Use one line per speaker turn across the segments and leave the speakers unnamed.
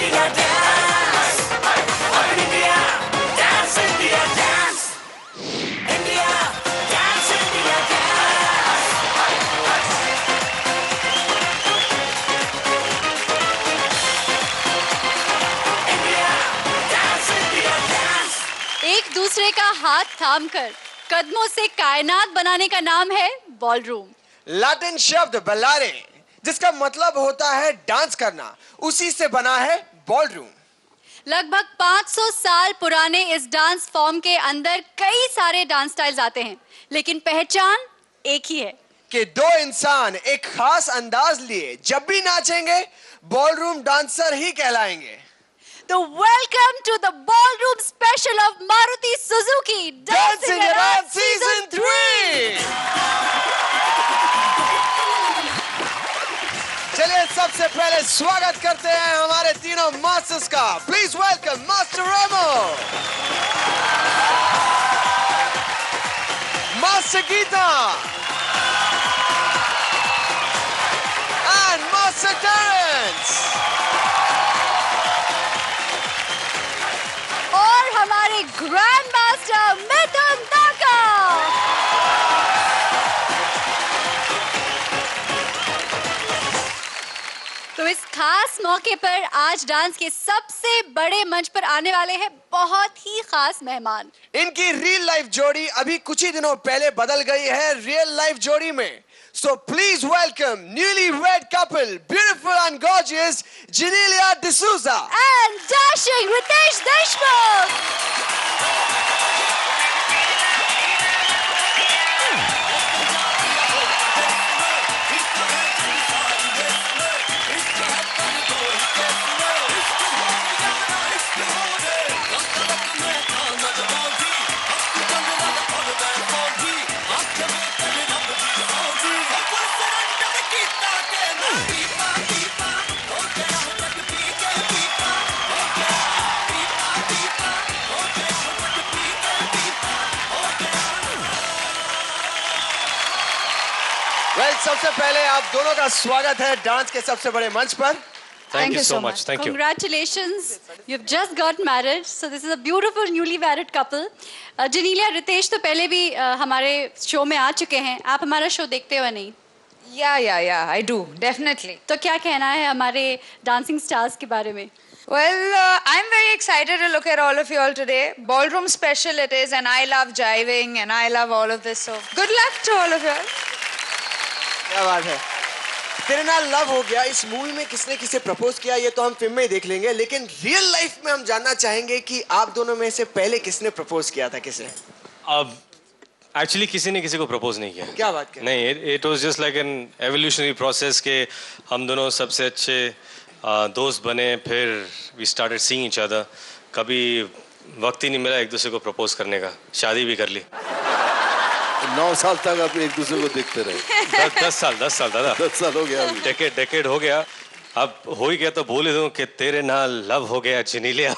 India dance. India dance, India dance. India dance, India dance. India dance, India dance.
एक दूसरे का हाथ थामकर कदमों से कायनात बनाने का नाम है बॉलरूम।
लैटिन शब्द बल्लारे, जिसका मतलब होता है डांस करना, उसी से बना है बॉलरूम।
लगभग 500 साल पुराने इस डांस फॉर्म के अंदर कई सारे डांस स्टाइल्स आते हैं, लेकिन पहचान एक ही है
कि दो इंसान एक खास अंदाज लिए जब भी नाचेंगे बॉलरूम डांसर ही कहलाएंगे।
तो welcome to the ballroom special of Maruti Suzuki
dancing around season 3। चलिए सबसे पहले स्वागत करते हैं हमारे तीनों मास्टर्स का। Please welcome master Remo, master Geeta and master Terence,
और हमारे ग्रैंड मास्टर मिथुन दाका। तो इस खास मौके पर आज डांस के सबसे बड़े मंच पर आने वाले हैं बहुत ही खास मेहमान।
इनकी रियल लाइफ जोड़ी अभी कुछ ही दिनों पहले बदल गई है रियल लाइफ जोड़ी में। So please welcome newlywed couple, beautiful and gorgeous Genelia D'Souza
And dashing Ritesh Deshmukh.
सबसे पहले आप दोनों का स्वागत है डांस के सबसे बड़े मंच पर।
Thank you so much. Thank you.
Congratulations. You've just got married. So this is a beautiful newly married couple. Genelia, Ritesh तो पहले भी हमारे शो में आ चुके हैं। आप हमारा शो देखते हो नहीं?
Yeah, I do, definitely.
तो क्या कहना है हमारे डांसिंग स्टार्स के बारे में?
Well, I'm very excited to look at all of you all today. Ballroom special it is, and I love jiving, and I love all of this. So good luck to all of you all.
क्या बात है। तेरे नाल love हो गया, इस movie में किसने किसे प्रपोज किया ये तो हम फिल्म में ही देख लेंगे, लेकिन रियल लाइफ में हम जानना चाहेंगे कि आप दोनों में से पहले किसने प्रपोज किया था किसे?
अब एक्चुअली किसी ने किसी को प्रपोज नहीं किया।
क्या बात कर?
नहीं, it was just like an evolutionary process के हम दोनों सबसे अच्छे दोस्त बने, फिर we started seeing each other. कभी वक्त ही नहीं मिला एक दूसरे को प्रपोज करने का, शादी भी कर ली।
9 साल तक आप एक दूसरे को देखते रहे।
10 साल दादा।
10 साल हो गया।
डेकेड हो गया। अब हो ही गया तो बोल ही दूं कि तेरे नाल लव हो गया जिनीलिया।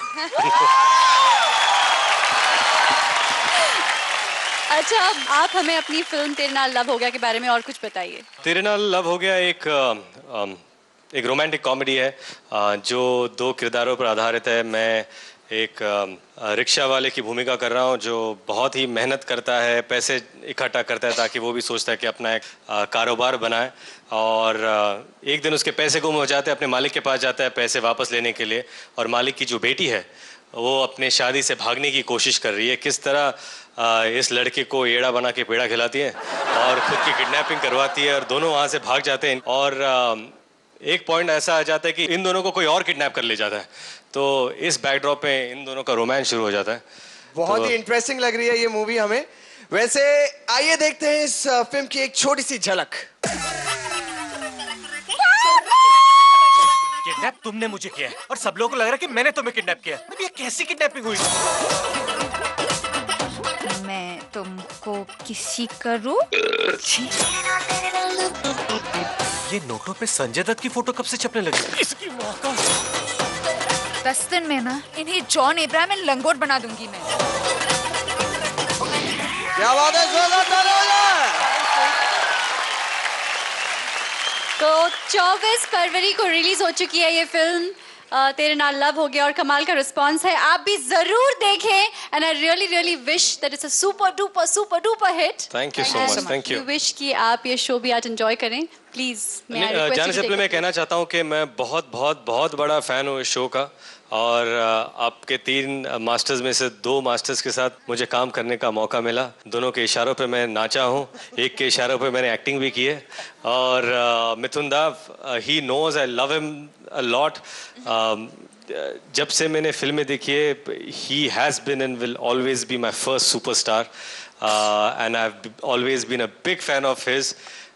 अच्छा, अब आप हमें अपनी फिल्म तेरे नाल लव हो गया के बारे में और कुछ बताइए।
तेरे नाल लव हो गया एक रोमांटिक कॉमेडी है जो 2 किरदारों पर आधारित है। मैं एक रिक्शा वाले की भूमिका कर रहा हूँ जो बहुत ही मेहनत करता है, पैसे इकट्ठा करता है ताकि वो भी सोचता है कि अपना एक कारोबार बनाए, और एक दिन उसके पैसे गुम हो जाते हैं, अपने मालिक के पास जाता है पैसे वापस लेने के लिए, और मालिक की जो बेटी है वो अपने शादी से भागने की कोशिश कर रही है। किस तरह इस लड़के को एड़ा बना के पेड़ा खिलाती है और खुद की किडनैपिंग करवाती है, और दोनों वहाँ से भाग जाते हैं, और एक पॉइंट ऐसा आ जाता है कि इन दोनों को कोई और किडनैप कर ले जाता है। तो इस बैकड्रॉप पे इन दोनों का रोमांस शुरू हो जाता है।
बहुत ही इंटरेस्टिंग लग रही है ये मूवी हमें। वैसे आइए देखते हैं इस फिल्म की एक छोटी सी झलक।
किडनैप तुमने मुझे किया है और सब लोगों को लग रहा है कि मैंने तुम्हें किडनैप किया है। ये कैसी किडनैपिंग हुई?
मैं तुमको किसी करूं?
ये नोटों पे संजय दत्त की फोटो कब से छपने लगी? इसकी माँ का।
10 दिन में ना इन्हें जॉन इब्राहिम एंड लंगोट बना दूंगी मैं।
क्या बात है, जोरदार तालियां हो जाए।
तो 24 फरवरी को रिलीज हो चुकी है ये फिल्म। तेरे नाल लव हो गया और कमाल का रिस्पांस है, आप भी जरूर देखें and I really really wish that it's a super duper hit.
Thank you so much, thank you.
Wish कि आप ये शो भी आज एंजॉय करें प्लीज।
जाने से पहले मैं कहना चाहता हूँ कि मैं बहुत बहुत बहुत बड़ा फैन हूँ इस शो का, और आपके 3 मास्टर्स में से 2 मास्टर्स के साथ मुझे काम करने का मौका मिला। दोनों के इशारों पे मैं नाचा हूँ, एक के इशारों पे मैंने एक्टिंग भी की है। और मिथुन दा, he knows I love him a lot. जब से मैंने फिल्में देखी है, he has been and will always be my first superstar, and I have always been a big fan of his,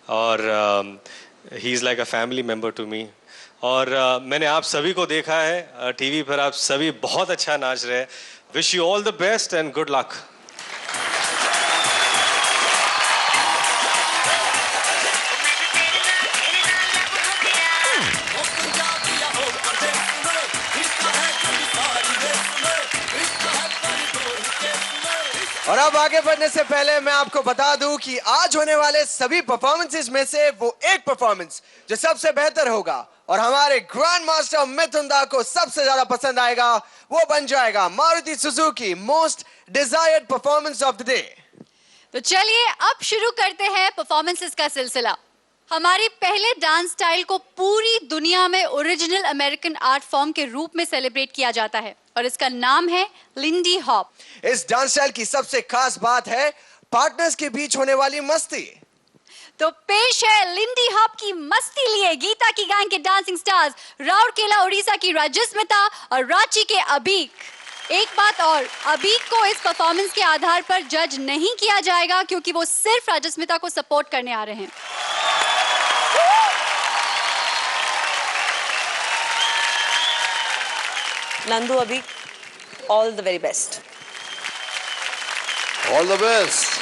और he is like a family member to me. और मैंने आप सभी को देखा है टीवी पर, आप सभी बहुत अच्छा नाच रहे हैं। Wish you all the best and good luck.
और अब आगे बढ़ने से पहले मैं आपको बता दूं कि आज होने वाले सभी परफॉर्मेंसेस में से वो एक परफॉर्मेंस जो सबसे बेहतर होगा और हमारे ग्रैंड मास्टर मिथुन दा को सबसे ज्यादा पसंद आएगा, वो बन जाएगा Maruti Suzuki most desired performance of the day.
तो चलिए अब शुरू करते हैं परफॉर्मेंसेस का सिलसिला। हमारे पहले डांस स्टाइल को पूरी दुनिया में ओरिजिनल अमेरिकन आर्ट फॉर्म के रूप में सेलिब्रेट किया जाता है और इसका नाम है लिंडी हॉप।
इस डांस स्टाइल की सबसे खास बात है पार्टनर्स के बीच होने वाली मस्ती।
तो पेश है लिंडी हॉप की मस्ती लिए गीता की गैंग के डांसिंग स्टार्स राउरकेला उड़ीसा की राजस्मिता और रांची के अबीक। एक बात और, अबीक को इस परफॉर्मेंस के आधार पर जज नहीं किया जाएगा क्योंकि वो सिर्फ राजस्मिता को सपोर्ट करने आ रहे हैं।
Nandu, Abhi, all the very best.
All the best.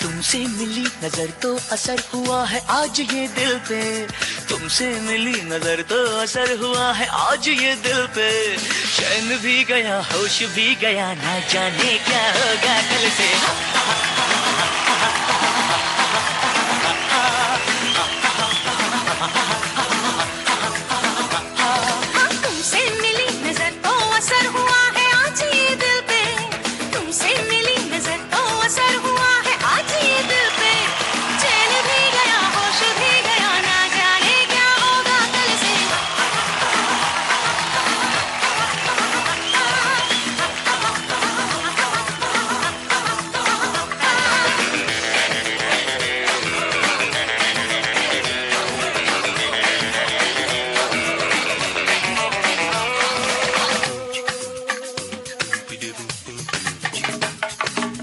तुमसे मिली नजर तो असर हुआ है आज ये दिल पे, तुमसे मिली नजर तो असर हुआ है आज ये दिल पे। चैन भी गया होश भी गया, ना जाने क्या होगा कल से।
तुमसे मिली नजर तो असर हुआ है आज ये दिल पे, तुमसे मिली नजर तो असर हुआ है आज ये दिल पे। चैन भी गया होश भी गया, ना जाने क्या होगा कल से।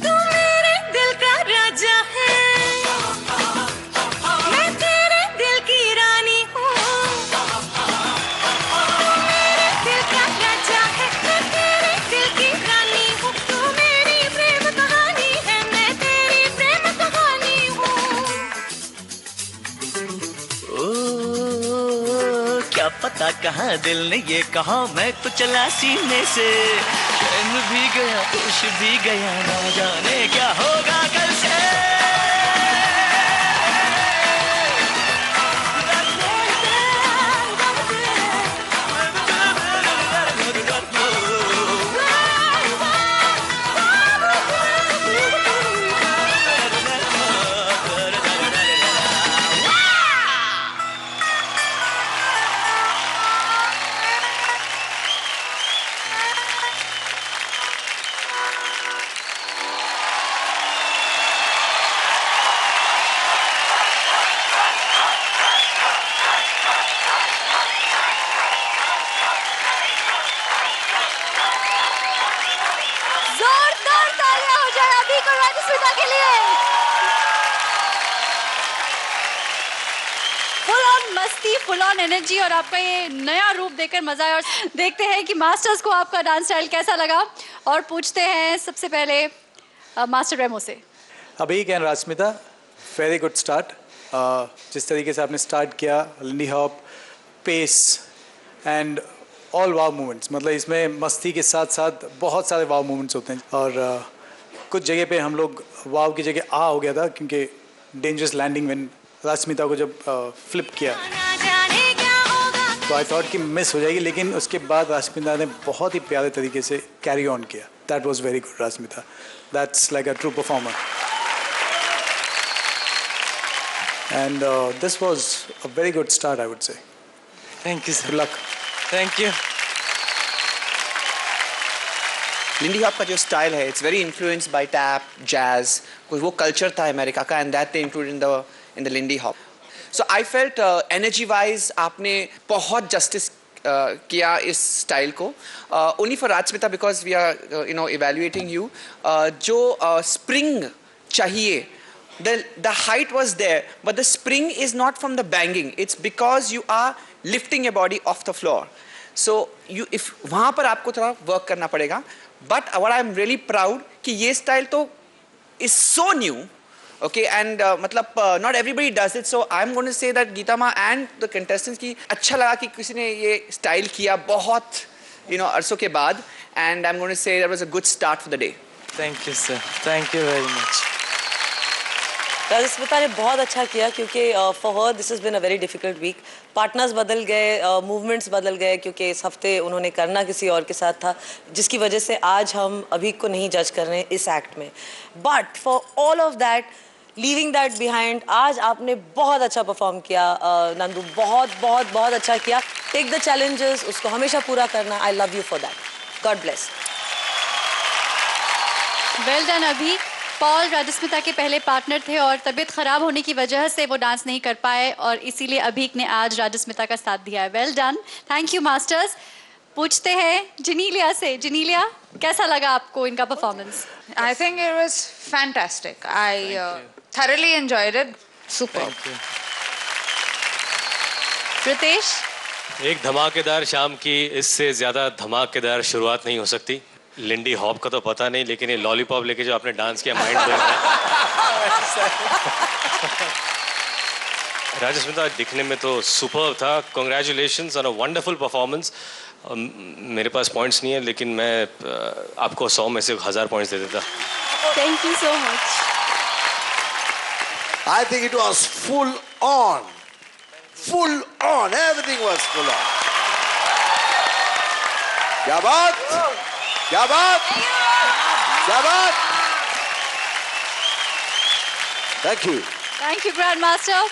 तू मेरे दिल का राजा है, मैं तेरे दिल की रानी हूँ। तू मेरे दिल का राजा है, मैं तेरे दिल की रानी हूँ। तू मेरी प्रेम कहानी है, मैं तेरी प्रेम कहानी हूँ।
ओ क्या पता कहाँ दिल ने ये कहा, मैं तो चला सीने से। चैन भी गया होश भी गया, ना जाने क्या होगा कल से।
जोरदार तालियां हो जाए अभी को राजस्मिता के लिए। फुल ऑन मस्ती, फुल ऑन एनर्जी और आपका ये नया रूप देखकर मजा आया। और देखते हैं कि मास्टर्स को आपका डांस स्टाइल कैसा लगा और पूछते हैं सबसे पहले मास्टर रेमो से।
Abhik and Rajsmita, very good start. जिस तरीके से आपने स्टार्ट किया, Lindy Hop, pace and all wow movements, मतलब इसमें मस्ती के साथ साथ बहुत सारे वाव मूवमेंट्स होते हैं। और कुछ जगह पे हम लोग वाव की जगह आ हो गया था, क्योंकि डेंजरस लैंडिंग व्हेन राजस्मिता को जब फ्लिप किया तो आई थॉट कि मिस हो जाएगी, लेकिन उसके बाद राजस्मिता ने बहुत ही प्यारे तरीके से कैरी ऑन किया। That was very good Rajsmita, that's like a true performer. And this was a very good start, I would say.
Thank you, sir.
Good luck.
Thank you.
Lindy Hop का जो स्टाइल है, it's very influenced by tap, jazz, कुछ वो culture था America का, and that they include in the Lindy Hop. So I felt energy wise आपने बहुत justice किया इस स्टाइल को। Only for Rajsmita because we are evaluating you. जो स्प्रिंग चाहिए, the height was there, but the spring is not from the banging. It's because you are lifting your body off the floor. So if वहाँ पर आपको थोड़ा work करना पड़ेगा. But what I'm really proud कि ये style तो is so new, okay, and मतलब not everybody does it. So I'm going to say that Gita माँ and the contestants की अच्छा लगा कि किसी ने ये style किया बहुत अरसों के बाद, and I'm going to say that was a good start for the day.
Thank you, sir. Thank you very much.
Rajsmita ने बहुत अच्छा किया, क्योंकि for her this has been a very difficult week. Partners बदल गए, मूवमेंट्स बदल गए, क्योंकि इस हफ्ते उन्होंने करना किसी और के साथ था, जिसकी वजह से आज हम अभी को नहीं जज कर रहे हैं इस एक्ट में। But for all of that, leaving that behind, आज आपने बहुत अच्छा परफॉर्म किया नंदू, बहुत बहुत बहुत अच्छा किया। टेक द चैलेंजेस, उसको हमेशा पूरा करना। I love you for that. God bless.
Well done अभी। पॉल राजस्मिता के पहले पार्टनर थे और तबीयत खराब होने की वजह से वो डांस नहीं कर पाए, और इसीलिए अभीक ने आज राजस्मिता का साथ दिया है। Well done, thank you masters. पूछते हैं जिनीलिया से। जिनीलिया, कैसा लगा आपको इनका performance?
I think it was fantastic. I thoroughly enjoyed it. Super.
Riteish,
एक धमाकेदार शाम की इससे ज्यादा धमाकेदार शुरुआत नहीं हो सकती। लिंडी हॉप का तो पता नहीं, लेकिन ये लॉलीपॉप लेके जो आपने डांस किया, माइंड ब्लोइंग है। राजस्मिता दिखने में तो सुपर्ब था। Congratulations on a wonderful performance. मेरे पास पॉइंट्स नहीं है, लेकिन मैं आपको 100 में से 1000 पॉइंट्स दे देता।
Thank you so much.
I think it was full on. Full on. Everything was full on. क्या बात? क्या बात? क्या बात? Thank you.
Thank you grand master.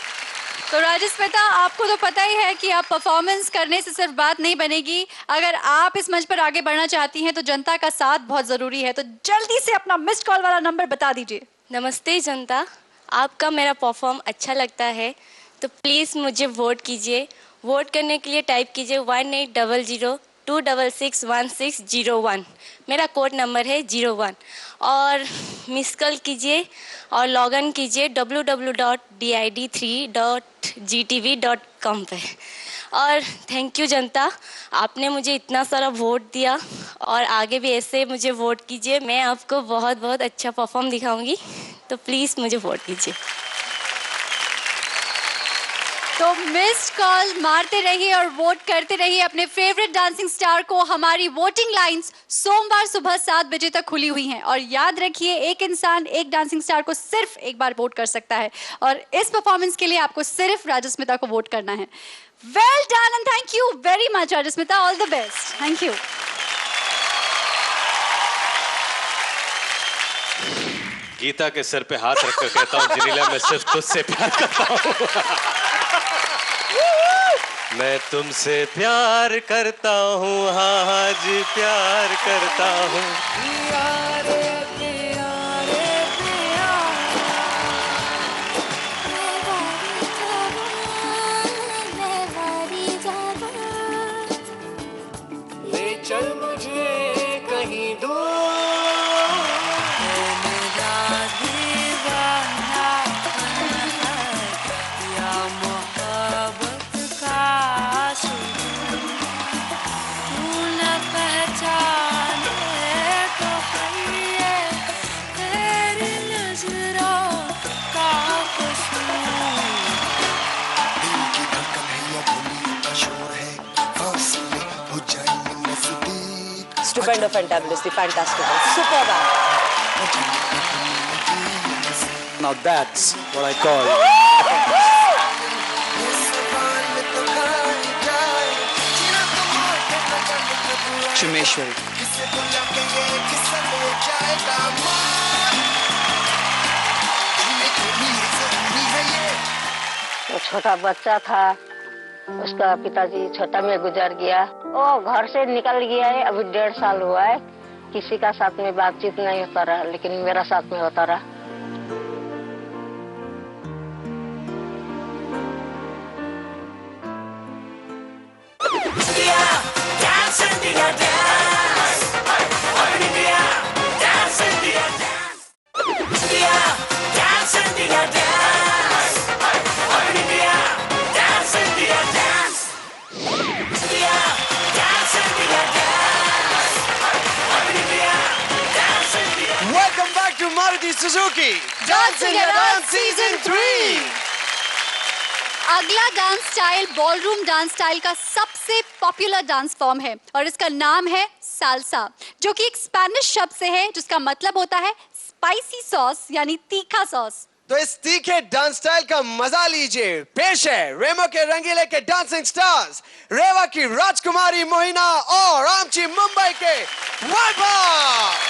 तो राजस्मिता, आपको तो पता ही है कि आप परफॉर्मेंस करने से सिर्फ बात नहीं बनेगी। अगर आप इस मंच पर आगे बढ़ना चाहती हैं तो जनता का साथ बहुत जरूरी है। तो जल्दी से अपना मिस्ड कॉल वाला नंबर बता दीजिए।
नमस्ते जनता, आपका मेरा परफॉर्म अच्छा लगता है तो प्लीज़ मुझे वोट कीजिए। वोट करने के लिए टाइप कीजिए 1800-266-1601। मेरा कोड नंबर है 01, और मिस कॉल कीजिए और लॉग इन कीजिए www.did3.gtv.com पे। और थैंक यू जनता, आपने मुझे इतना सारा वोट दिया और आगे भी ऐसे मुझे वोट कीजिए। मैं आपको बहुत बहुत अच्छा परफॉर्म दिखाऊंगी, तो प्लीज़ मुझे वोट कीजिए।
तो मिस्ड कॉल मारते रहिए और वोट करते रहिए अपने फेवरेट डांसिंग स्टार को। हमारी वोटिंग लाइंस सोमवार सुबह 7 बजे तक खुली हुई हैं, और याद रखिए, एक इंसान एक डांसिंग स्टार को सिर्फ एक बार वोट कर सकता है, और इस परफॉर्मेंस के लिए आपको सिर्फ राजस्मिता को वोट करना है। Well done and thank you very much Rajsmita. All the best. Thank you.
Geeta के सर पे हाथ रखकर कहता हूँ, जिनीला, मैं सिर्फ तुझसे प्यार करता हूँ। मैं तुमसे प्यार करता हूँ, हाँ हाँ जी प्यार करता हूँ।
ले चल मुझे कहीं दूर, या मोहब्बत
Stupendo fantabulously fantastic. Super bad.
Now that's what I call.
Chumeshwari.
वो छोटा बच्चा था, उसका पिताजी छोटा में गुजर गया। वो घर से निकल गया है, अभी 1.5 साल हुआ है। किसी का साथ में बातचीत नहीं होता रहा, लेकिन मेरा साथ में होता रहा।
Welcome back to Maruti Suzuki Dancing Dance Season 3.
अगला dance style ballroom dance style का सबसे पॉपुलर डांस फॉर्म है और इसका नाम है साल्सा, जो कि एक स्पेनिश शब्द से है जिसका मतलब होता है स्पाइसी सॉस यानी तीखा सॉस।
तो इस तीखे डांस स्टाइल का मजा लीजिए। पेश है रेमो के रंगीले के डांसिंग स्टार्स, रेवा की राजकुमारी मोहिना और आमची मुंबई के वैभव।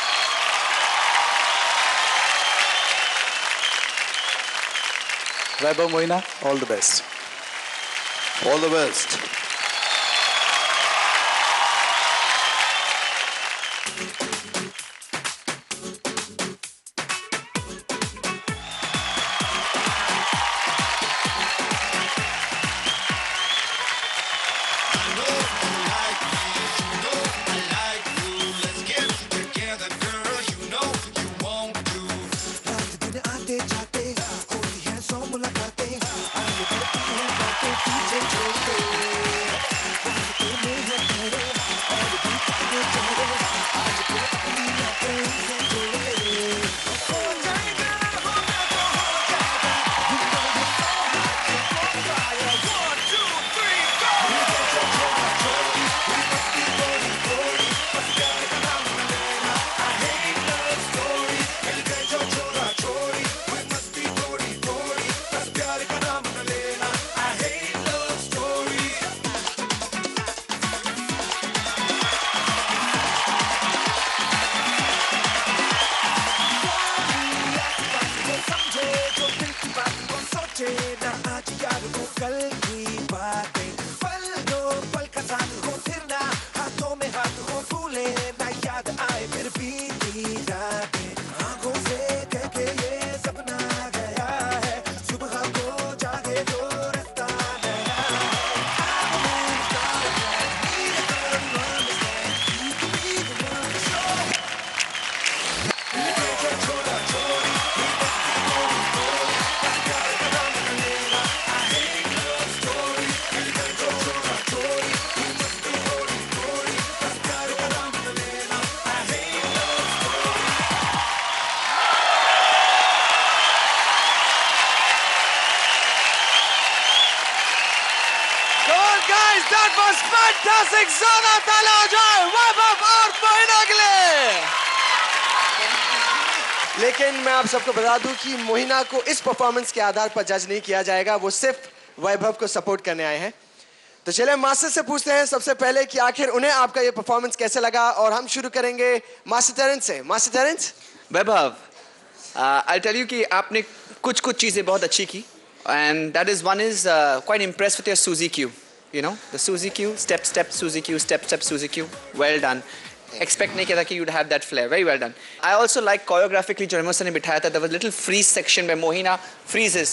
Vaibhav, Moina, all the best.
All the best.
That was fantastic. जोना ताला हो जाए वैभव और मोहिना के लिए। लेकिन मैं आप सबको बता दूं कि मोहिना को इस परफॉर्मेंस के आधार पर जज नहीं किया जाएगा, वो सिर्फ वैभव को सपोर्ट करने आए हैं। तो चलिए मास्टर से पूछते हैं सबसे पहले कि आखिर उन्हें आपका ये परफॉर्मेंस कैसे लगा, और हम शुरू करेंगे मास्टर टेरेंस से। Master Terrence.
Vaibhav, I'll tell you कि आपने कुछ चीजें बहुत अच्छी की, and that is one is quite impressed with your Suzy Q. You know, the Suzy Q, step, Suzy Q, step, Suzy Q. Well done. Expect नहीं किया था कि you'd have that flair. Very well done. I also like choreographically जो रेमो sir ने बिठाया था, there was a little freeze section where Mohina freezes.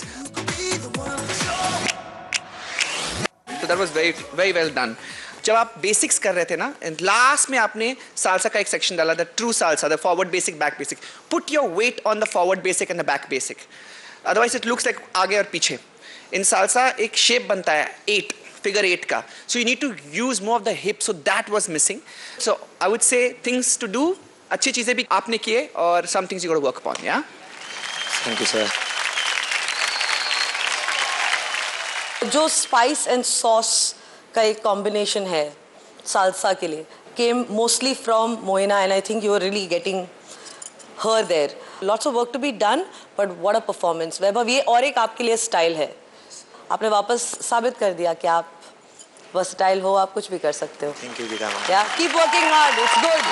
So that was very, very well done. जब आप बेसिक्स कर रहे थे ना, लास्ट में आपने सालसा का एक सेक्शन डाला, the true salsa, the forward basic, back basic. Put your weight on the forward basic and the back basic, otherwise it looks like आगे और पीछे. इन सालसा एक शेप बनता है 8, figure 8 का, so you need to use more of the hip, so that was missing. So I would say things to do, अच्छी चीजें भी आपने किए और some things you got to work upon. Yeah.
Thank you, sir.
जो spice and sauce का एक combination है साल्सा के लिए, came mostly from Moina, and I think you were really getting her there. Lots of work to be done, but what a performance. वैभव, ये और एक आपके लिए स्टाइल है. आपने वापस साबित कर दिया कि आप versatile हो, आप कुछ भी कर सकते हो.
Thank you, Geeta ma'am.
Yeah, keep working hard. It's good.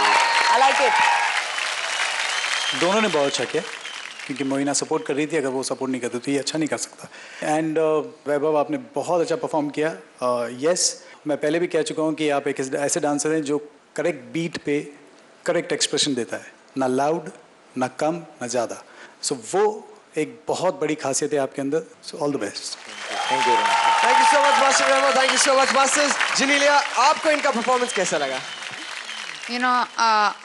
I like it.
दोनों ने बहुत अच्छा किया क्योंकि मोइना सपोर्ट कर रही थी. अगर वो सपोर्ट नहीं करती तो ये अच्छा नहीं कर सकता. एंड वैभव, आपने बहुत अच्छा परफॉर्म किया. यस, मैं पहले भी कह चुका हूँ कि आप एक ऐसे डांसर हैं जो करेक्ट बीट पे करेक्ट एक्सप्रेशन देता है. ना लाउड, ना कम, ना ज़्यादा. सो वो एक बहुत बड़ी खासियत है आपके अंदर. So all the best.
Thank you.
Thank you so much master Remo. Thank you so much masters. Genelia, आपको इनका परफॉर्मेंस कैसा लगा?
You know,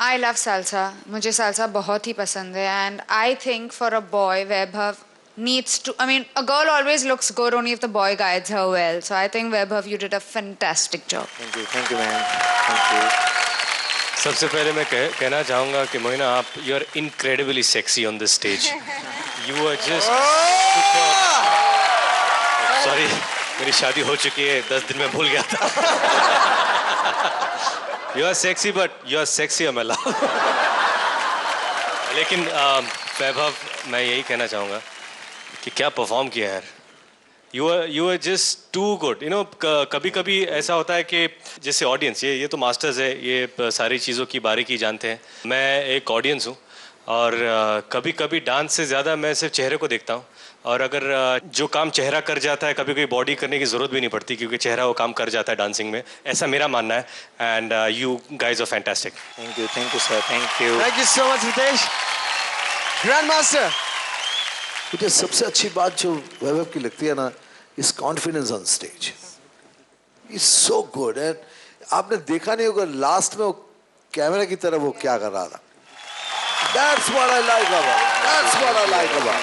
I love salsa. मुझे salsa बहुत ही पसंद है. And I think for a boy, Vaibhav needs to, I mean, a girl always looks good only if the boy guides her well. So I think Vaibhav, you did a fantastic job.
Thank you, ma'am. Thank you.
सबसे पहले मैं कहना चाहूँगा कि मोइना, आप you are incredibly sexy on this stage. You are just sorry, मेरी शादी हो चुकी है, 10 दिन में भूल गया था. You are sexy, but you are sexier, my love. लेकिन वैभव, मैं यही कहना चाहूँगा कि क्या परफॉर्म किया यार. You are just too good. You know, कभी कभी ऐसा होता है कि जैसे ऑडियंस, ये तो मास्टर्स है, ये सारी चीज़ों की बारीकी जानते हैं. मैं एक ऑडियंस हूँ और कभी कभी डांस से ज़्यादा मैं सिर्फ चेहरे को देखता हूँ. और अगर जो काम चेहरा कर जाता है, कभी कभी बॉडी करने की ज़रूरत भी नहीं पड़ती क्योंकि चेहरा वो काम कर जाता है डांसिंग में. ऐसा मेरा मानना है. And you guys are fantastic.
Thank you, sir. Thank you.
Thank you so much Riteish. Grand master,
मुझे सबसे अच्छी बात जो वैभव की लगती है ना, इस confidence on stage. Is so good. And आपने देखा नहीं होगा लास्ट में वो कैमरा की तरफ वो क्या कर रहा था. That's what I like about. That's what I like about.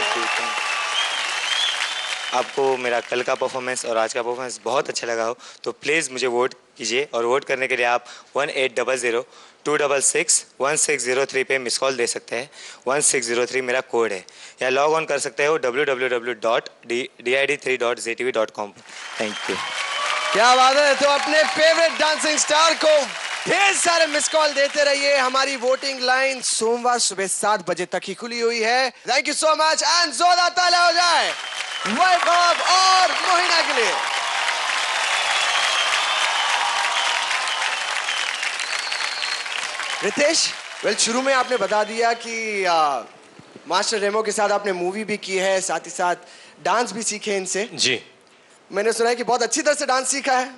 आपको मेरा कल का परफॉर्मेंस और आज का परफॉर्मेंस बहुत अच्छा लगा हो तो प्लीज़ मुझे वोट कीजिए. और वोट करने के लिए आप 1800-266-1603 पे मिस कॉल दे सकते हैं. 1603 मेरा कोड है. या लॉग ऑन कर सकते हो www.did3.ztv.com. Thank you.
क्या बात है. तो अपने फेवरेट डांसिंग स्टार को ढेर सारे मिस कॉल देते रहिए. हमारी वोटिंग लाइन सोमवार सुबह 7 बजे तक ही खुली हुई है. Thank you so much. And जोरदार तालियां हो जाए वैभव और मोहिना के लिए. रितेश, शुरू में आपने बता दिया कि मास्टर रेमो के साथ आपने मूवी भी की है, साथ ही साथ डांस भी सीखे इनसे.
जी,
मैंने सुना है कि बहुत अच्छी तरह से डांस सीखा है.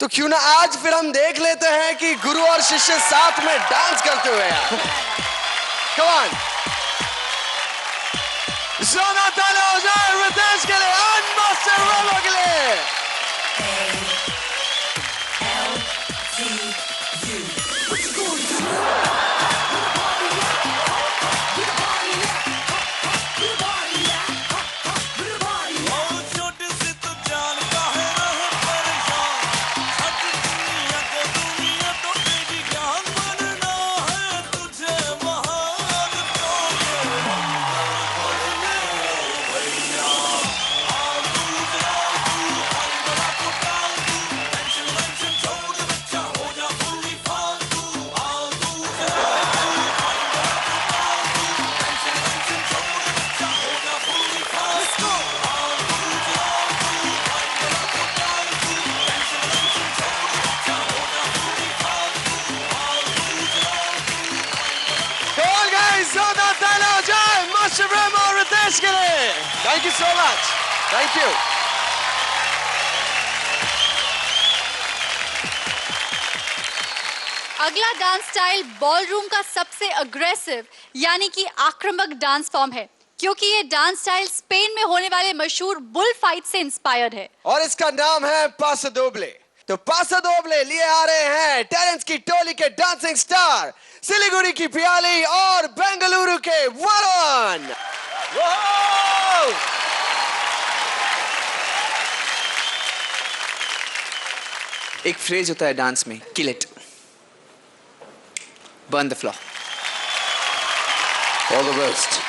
तो क्यों ना आज फिर हम देख लेते हैं कि गुरु और शिष्य साथ में डांस करते हुए. कम ऑन, जोरदार तालियां हो जाए रितेश के लिए और मास्टर रेमो के लिए. Thank you so much. Thank you.
अगला डांस स्टाइल बॉलरूम का सबसे अग्रेसिव यानी कि आक्रामक डांस फॉर्म है, क्योंकि ये डांस स्टाइल स्पेन में होने वाले मशहूर बुल फाइट से इंस्पायर्ड है
और इसका नाम है पासो दोबले. तो पासो दोबले लिए आ रहे हैं टेरेंस की टोली के डांसिंग स्टार, सिलीगुड़ी की पियाली और बेंगलुरु के वरुण.
एक फ्रेज होता है डांस में, kill it, burn the floor.
All the best.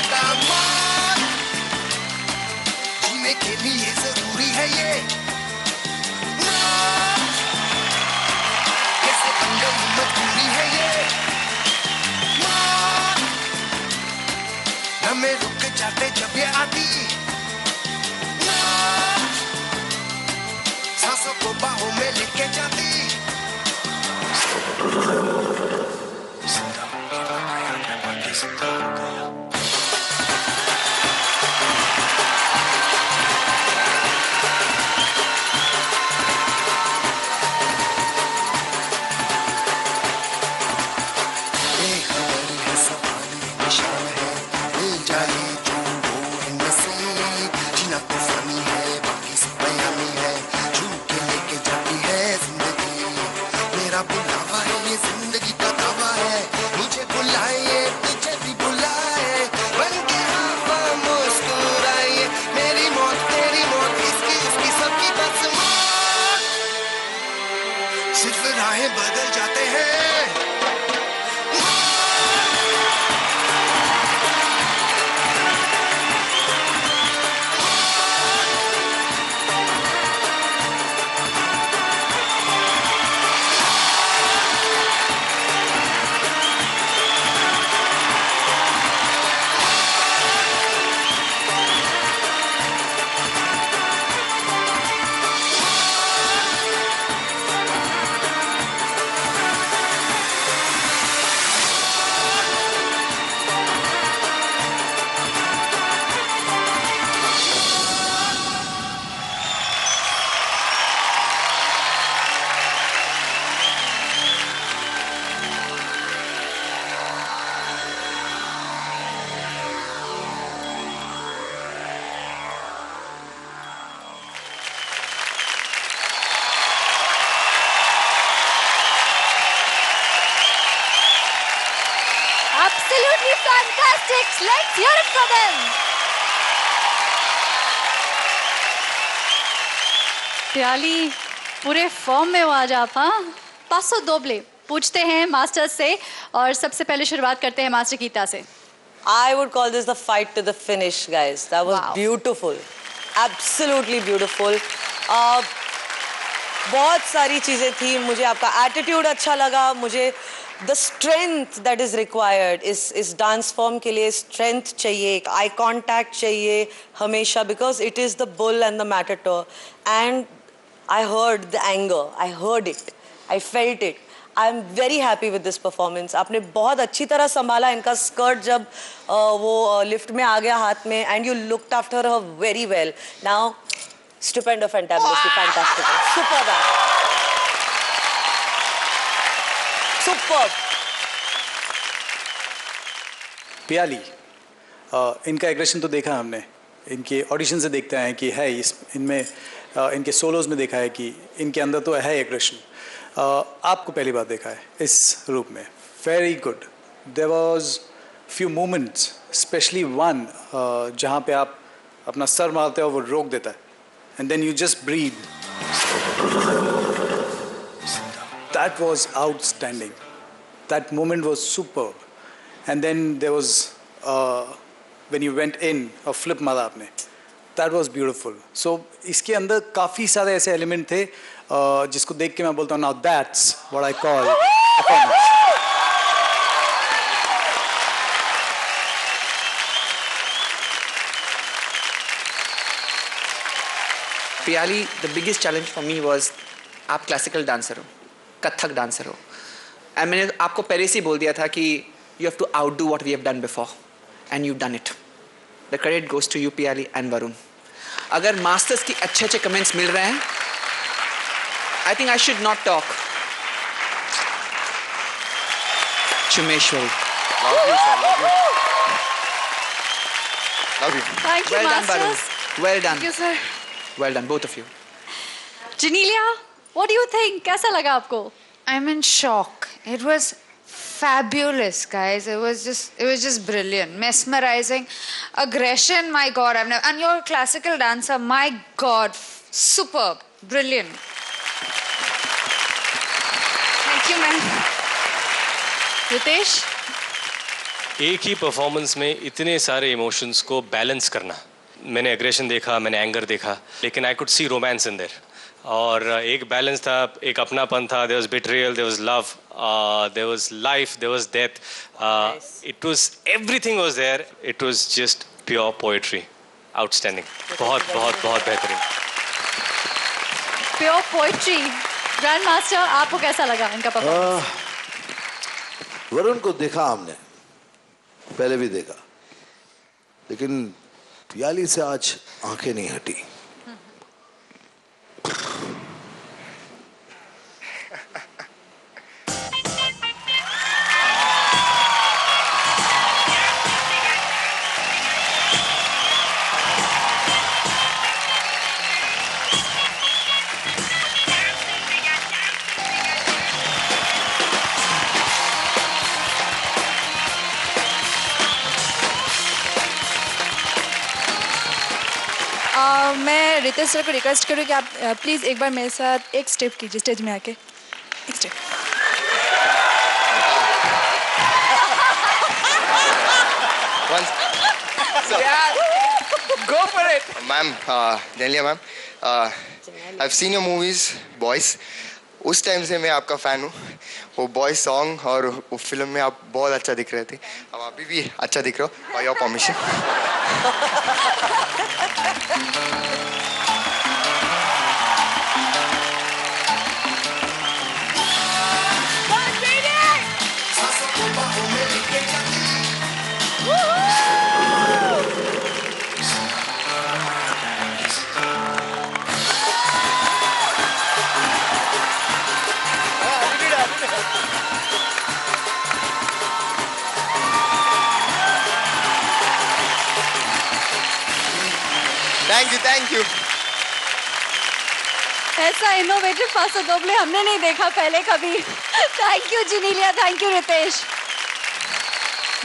का मान, जीने के लिए जरूरी है ये मान, कैसे बन गई मजबूरी है ये मान, हमें रुक जाते जब ये आती मान, सांसों को बाहों में लेके जाती। सिर्फ राहें बदल जाते हैं।
Absolutely fantastic. Let's hear it from them. प्याली पूरे फॉर्म में हो आज आप। हाँ 500 दोबले पूछते हैं मास्टर से और सबसे पहले शुरुआत करते हैं मास्टर गीता से।
I would call this the fight to the finish, guys. That was beautiful, absolutely beautiful. बहुत सारी चीजें थी, मुझे आपका एटीट्यूड अच्छा लगा, मुझे the strength that is required इस डांस फॉर्म के लिए strength चाहिए, eye contact चाहिए हमेशा, because it is the bull and the matador, and I heard the anger, I heard it, I felt it. I am very happy with this performance. आपने बहुत अच्छी तरह संभाला इनका स्कर्ट जब वो लिफ्ट में आ गया हाथ में, and you looked after her very well. Now, stupendo, fantabulously, fantastic, superb, superb.
प्याली, इनका एग्रेशन तो देखा हमने, इनके ऑडिशन से देखते हैं कि है इनमें इनके सोलोज में देखा है कि इनके अंदर तो है एग्रेशन। आपको पहली बार देखा है इस रूप में, very good. There was few moments, specially one जहाँ पे आप अपना सर मारते हो वो रोक देता है, and then you just breathe. That was outstanding, that moment was superb. And then there was when you went in और फ्लिप मारा आपने, दैट वाज ब्यूटीफुल। सो इसके अंदर काफ़ी सारे ऐसे एलिमेंट थे जिसको देख के मैं बोलता हूँ, now that's what I call performance.
Pyali, the biggest challenge for me was, आप क्लासिकल डांसर हो, कथक डांसर हो, एंड मैंने आपको पहले से ही बोल दिया था कि you have to outdo what we have done before, and you done it. The credit goes to you Pyali and Varun. अगर मास्टर्स की अच्छे अच्छे कमेंट्स मिल रहे हैं, I think I should not talk. Chumeshwari.
Love you, sir. Love you. Love you.
Thank you,
Well done, Varun.
masters.
Well done.
Thank you, sir.
Well done, both of you.
Janelia, what do you think? कैसा लगा आपको?
I'm in shock. It was fabulous, guys. It was just brilliant, mesmerizing, aggression. My God, I've never. And you're a classical dancer. My God, superb, brilliant. Thank you, ma'am.
Ritesh?
एक ही performance में इतने सारे emotions को balance करना, मैंने aggression देखा, मैंने anger देखा, लेकिन I could see romance in there. और एक बैलेंस था, एक अपनापन था, there was betrayal, there was love, there was life, there was death, it was everything was there, it was just pure poetry, outstanding, बहुत बहुत बहुत बेहतरीन।
Pure poetry. ग्रैंड मास्टर, आपको कैसा लगा इनका परफॉर्मेंस?
वरुण को देखा हमने, पहले भी देखा, लेकिन पियाली से आज आंखें नहीं हटी।
मैं रितेश सर को रिक्वेस्ट करूँ कि आप प्लीज़ एक बार मेरे साथ एक स्टेप कीजिए स्टेज में आके, एक step.
Go for it.
Ma'am, Delia ma'am, I've seen your movies, Boys. उस टाइम से मैं आपका फ़ैन हूँ। वो बॉय सॉन्ग और वो फिल्म में आप बहुत अच्छा दिख रहे थे, अब अभी भी अच्छा दिख रहे हो, by your permission. Thank you.
ऐसा इनोवेटिव पासो दोबले हमने नहीं देखा पहले कभी। Thank you Genelia, thank you Riteish.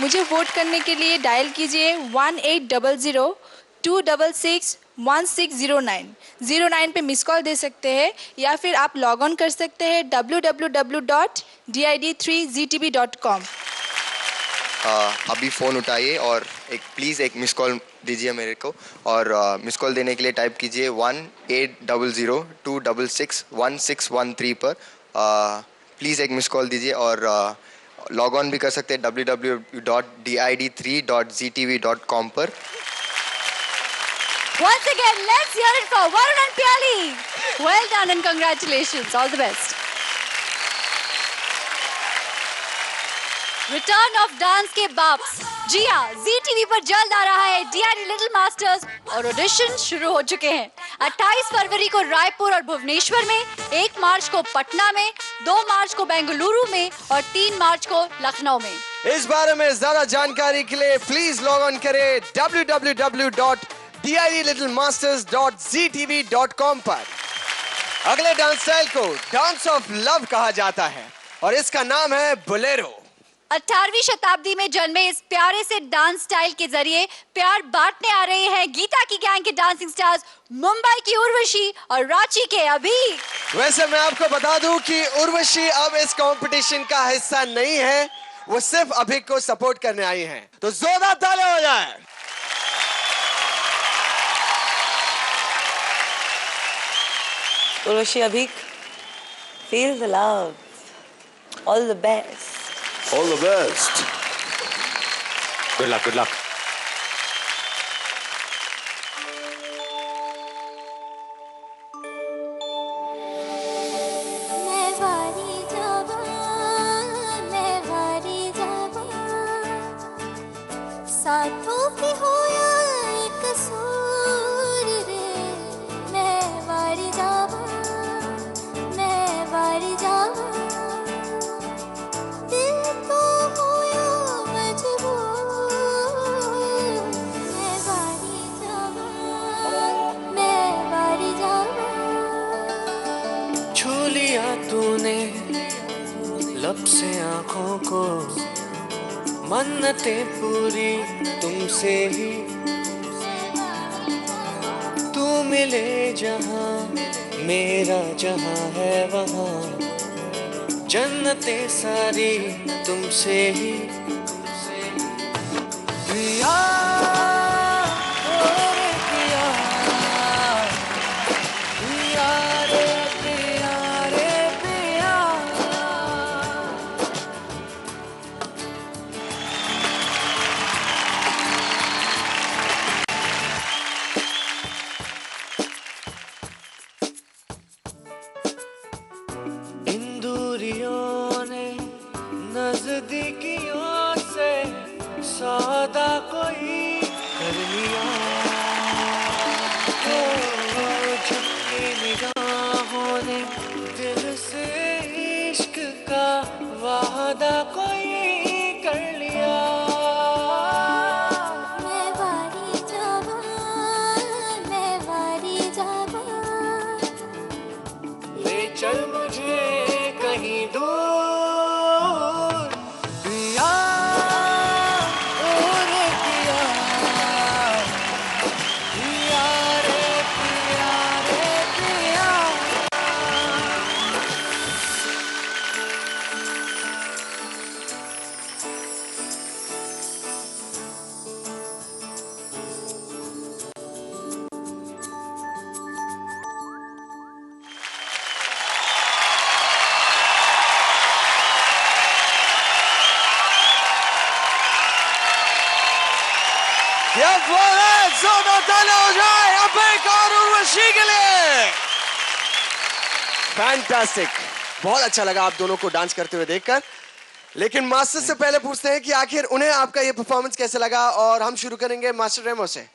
मुझे वोट करने के लिए डायल कीजिए 1800-266-1609। 09 पे मिस कॉल दे सकते हैं या फिर आप लॉग ऑन कर सकते हैं www.did3ztv.com।
अभी फ़ोन उठाइए और प्लीज़ एक मिस कॉल दीजिए मेरे को, और मिस कॉल देने के लिए टाइप कीजिए 1800-266-1613 पर। प्लीज़ एक मिस कॉल दीजिए और लॉग ऑन भी कर सकते हैं www.did3ztv.com पर।
Once again, let's hear it for Varun and Pyali. Well done and congratulations. All the best. Return of dance के वापस। जी हाँ, जी टीवी पर जल्द आ रहा है DID लिटिल मास्टर्स और ऑडिशन शुरू हो चुके हैं। 28 फरवरी को रायपुर और भुवनेश्वर में, 1 मार्च को पटना में, 2 मार्च को बेंगलुरु में और 3 मार्च को लखनऊ में।
इस बारे में ज्यादा जानकारी के लिए प्लीज लॉग ऑन करें www.didlittlemasters.ztv.com पर। अगले डांस स्टाइल को डांस ऑफ लव कहा जाता है और इसका नाम है बोलेरो।
18वीं शताब्दी में जन्मे इस प्यारे से डांस स्टाइल के जरिए प्यार बांटने आ रहे हैं गीता की गैंग के डांसिंग स्टार्स, मुंबई की उर्वशी और रांची के अभीक।
वैसे मैं आपको बता दूं कि उर्वशी अब इस कंपटीशन का हिस्सा नहीं है, वो सिर्फ अभीक को सपोर्ट करने आई हैं। तो जोरदार तालियां हो जाए।
Urvashi, Abhik, feel the love, all the best.
All the best.
Good luck, good luck.
साथों की होया एक सूर रे, मैं वारी जावा, मैं वारी जावा। दिल तो होया मजबूर, मैं वारी जावा, मैं वारी जावा।
छू लिया तूने लब से आँखों को, मन्नतें पूरी तुमसे ही। तू मिले जहाँ मेरा जहाँ है वहाँ, जन्नतें सारी तुमसे ही। पिया ओ रे पिया पिया रे पिया रे पिया इन दूरियों ने नजदीकियों से सौदा कोई कर लिया झुकी निगाहों ने दिल से इश्क का वादा कोई कर लिया
मैं वारी जवान
ले चल मुझे कहीं दूर पिया ओ रे पिया पिया रे पिया रे पिया
क्या बात है, जोरदार तालियां हो जाए अभिक और उर्वशी के लिए। फैंटास्टिक, बहुत अच्छा लगा आप दोनों को डांस करते हुए देखकर। लेकिन मास्टर से पहले पूछते हैं कि आखिर उन्हें आपका ये परफॉर्मेंस कैसे लगा, और हम शुरू करेंगे मास्टर रेमो से।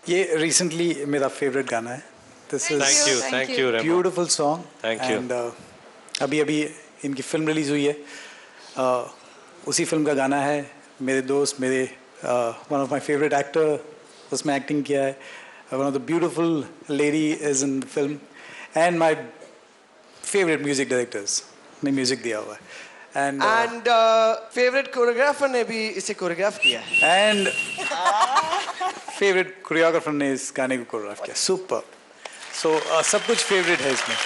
ये रिसेंटली मेरा फेवरेट गाना है। This is
Thank you, Remo.
Beautiful song.
Thank you.
And अभी इनकी फिल्म रिलीज हुई है। उसी फिल्म का गाना है। मेरे दोस्त, मेरे one of my favourite actor उसमें एक्टिंग किया है। One of the beautiful lady is in the film, and my favourite music directors ने म्यूजिक दिया हुआ है। एंड
फेवरेट कोरियोग्राफर ने भी इसे कोरियोग्राफ किया है।
एंड फेवरेट कोरियोग्राफर ने इस गाने को कोरियोग्राफ किया। सुपर। सो सब कुछ फेवरेट है इसमें।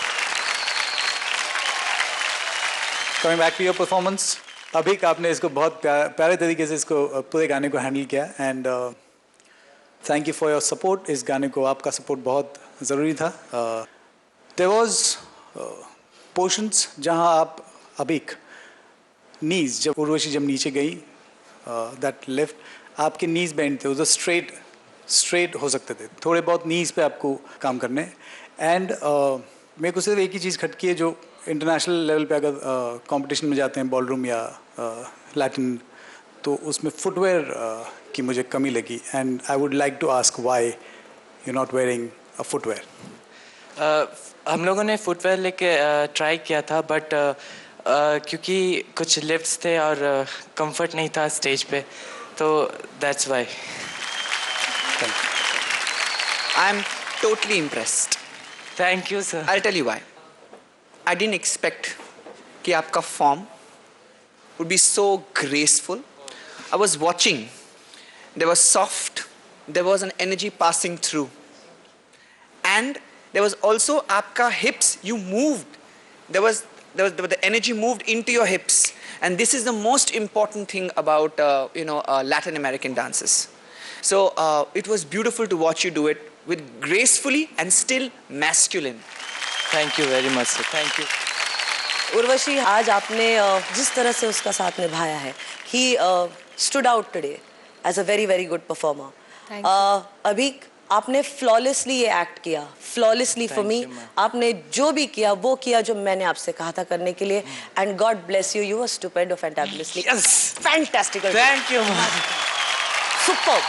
Coming back to your performance, अभी आपने इसको बहुत प्यारे तरीके से इसको पूरे गाने को हैंडल किया। And thank you for your support. इस गाने को आपका सपोर्ट बहुत ज़रूरी था। देयर वाज पोर्शंस जहां आप अभिक नीज, जब उर्वशी जब नीचे गई दैट लिफ्ट, आपके नीज बेंड थे, उधर स्ट्रेट हो सकते थे। थोड़े बहुत नीज पे आपको काम करने। एंड मेरे को सिर्फ एक ही चीज़ खटकी है, जो इंटरनेशनल लेवल पे अगर कंपटीशन में जाते हैं बॉलरूम या लैटिन, तो उसमें फुटवेयर की मुझे कमी लगी। And I would like to ask why you not wearing a footwear.
हम लोगों ने फुटवेयर लेके ट्राई किया था, बट क्योंकि कुछ लिफ्ट्स थे और कंफर्ट नहीं था स्टेज पे, तो that's why.
I am totally impressed.
Thank you sir.
I tell you why. I didn't expect कि आपका form would be so graceful. I was watching. There was soft. There was an energy passing through. And there was also आपका hips. You moved. The energy moved into your hips. And this is the most important thing about Latin American dances. So it was beautiful to watch you do it with gracefully and still masculine.
Thank you very much sir. Thank you.
Urvashi, आज आपने जिस तरह से उसका साथ निभाया है, he stood out today as a very very good performer. अभी आपने flawlessly ये एक्ट किया, flawlessly for me. आपने जो भी किया वो किया जो मैंने आपसे कहा था करने के लिए, and God bless you. You were stupid, fantabulously.
Yes,
fantastic.
Thank you, ma'am.
Superb.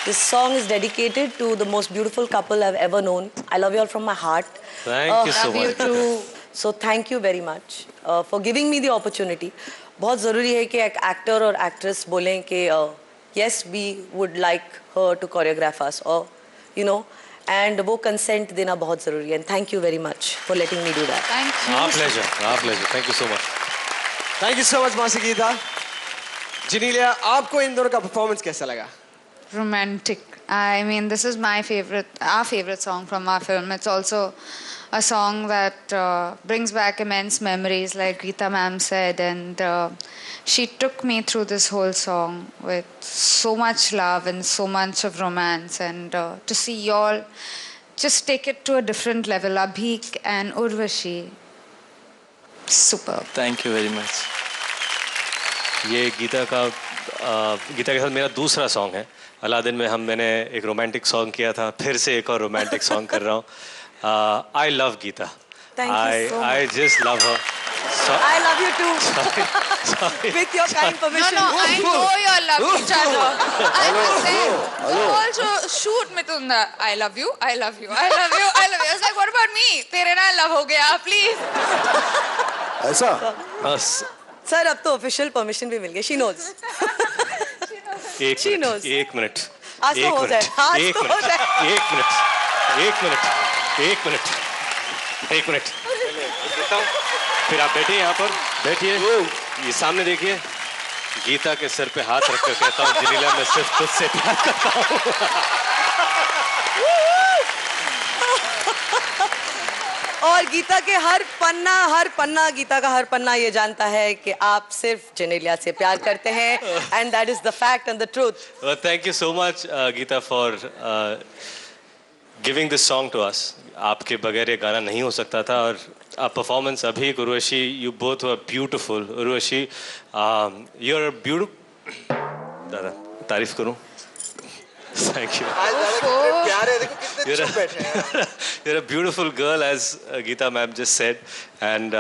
This song is dedicated to the most beautiful couple I've ever known. I love you all from my heart.
Thank you so much.
Love you too. So thank you very much for giving me the opportunity. बहुत ज़रूरी है कि एक actor और actress बोलें कि yes, we would like her to choreograph us, or and वो consent देना बहुत ज़रूरी है. And thank you very much for letting me do that.
Thank you.
Our pleasure. Our pleasure. Thank you so much.
Thank you so much मासी गीता। जिनीलिया, आपको इन दोनों का performance कैसा लगा?
romantic. I mean, this is my favorite, our favorite song from our film. It's also a song that brings back immense memories, like Geeta ma'am said, and she took me through this whole song with so much love and so much of romance, and to see y'all just take it to a different level. Abhik and Urvashi, super.
Thank you very much.
ये गीता के साथ मेरा दूसरा song है। Aladdin में मैंने एक romantic song किया था, फिर से एक और रोमांटिक सॉन्ग कर रहा हूँ। I love Geeta.
Thank you so much.
I just love her.
I love you too.
Sorry.
With your kind permission.
No, I know you all love each other. I'm just saying, you
hello.
also shoot Mitunda. I love you, I love you, I love you, I love you. I was like, what about me? तेरे नाल love हो गया, please.
ऐसा?
Sir अब तो official permission भी मिल गई. She knows. She knows.
एक मिनट.
आज तो हो जाए. आज तो हो जाए.
एक मिनट. फिर आप बैठिए यहाँ पर, बैठिए, ये सामने देखिए. गीता के सर पे हाथ रखकर कहता हूँ, जलीला मैं सिर्फ तुझसे प्यार करता हूँ.
और गीता के हर पन्ना गीता का हर पन्ना ये जानता है कि आप सिर्फ जेनेलिया से प्यार करते हैं, and that is the fact and the truth.
Thank you so much Geeta for giving this song to us. आपके बगैर ये गाना नहीं हो सकता था. और परफॉर्मेंस अभी Urvashi, you both were beautiful. Urvashi, you are beautiful. दादा तारीफ करूं? Thank you. You're a beautiful girl, as Geeta ma'am just said, and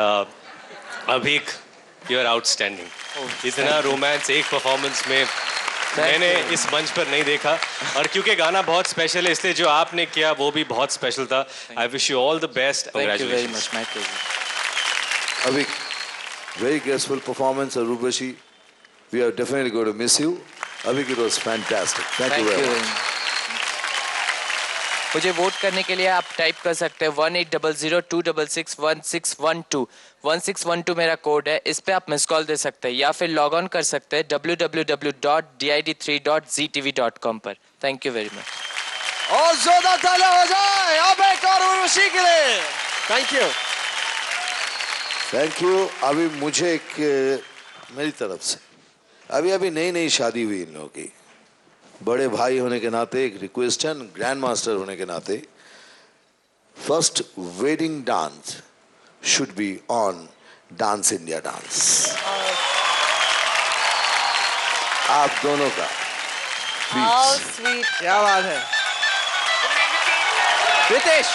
Abhik, you're outstanding. इतना रोमांस एक परफॉर्मेंस में मैंने इस मंच पर नहीं देखा. और क्योंकि गाना बहुत स्पेशल है, इसलिए जो आपने किया वो भी बहुत स्पेशल था. I wish you all the best.
Thank you very much. My pleasure.
Abhik, very graceful performance. Urvashi, we are definitely going to miss you. Abhik, it was fantastic. Thank you very much.
मुझे vote करने के लिए आप type कर सकते हैं 1800-266-1612. 1612 मेरा code है, इस पे आप मिस कॉल दे सकते हैं या फिर लॉग ऑन कर सकते हैं www.did3.ztv.com पर. Thank you very much.
और जोरदार तालियां हो जाए अभिक और उर्वशी के लिए. Thank you.
Thank you. अभी मुझे एक मेरी तरफ से अभी नई शादी हुई इन लोगों की. बड़े भाई होने के नाते एक रिक्वेस्ट है, ग्रैंड मास्टर होने के नाते, first wedding dance should be on dance India dance. आप दोनों का
स्वीट.
क्या बात है. रितेश,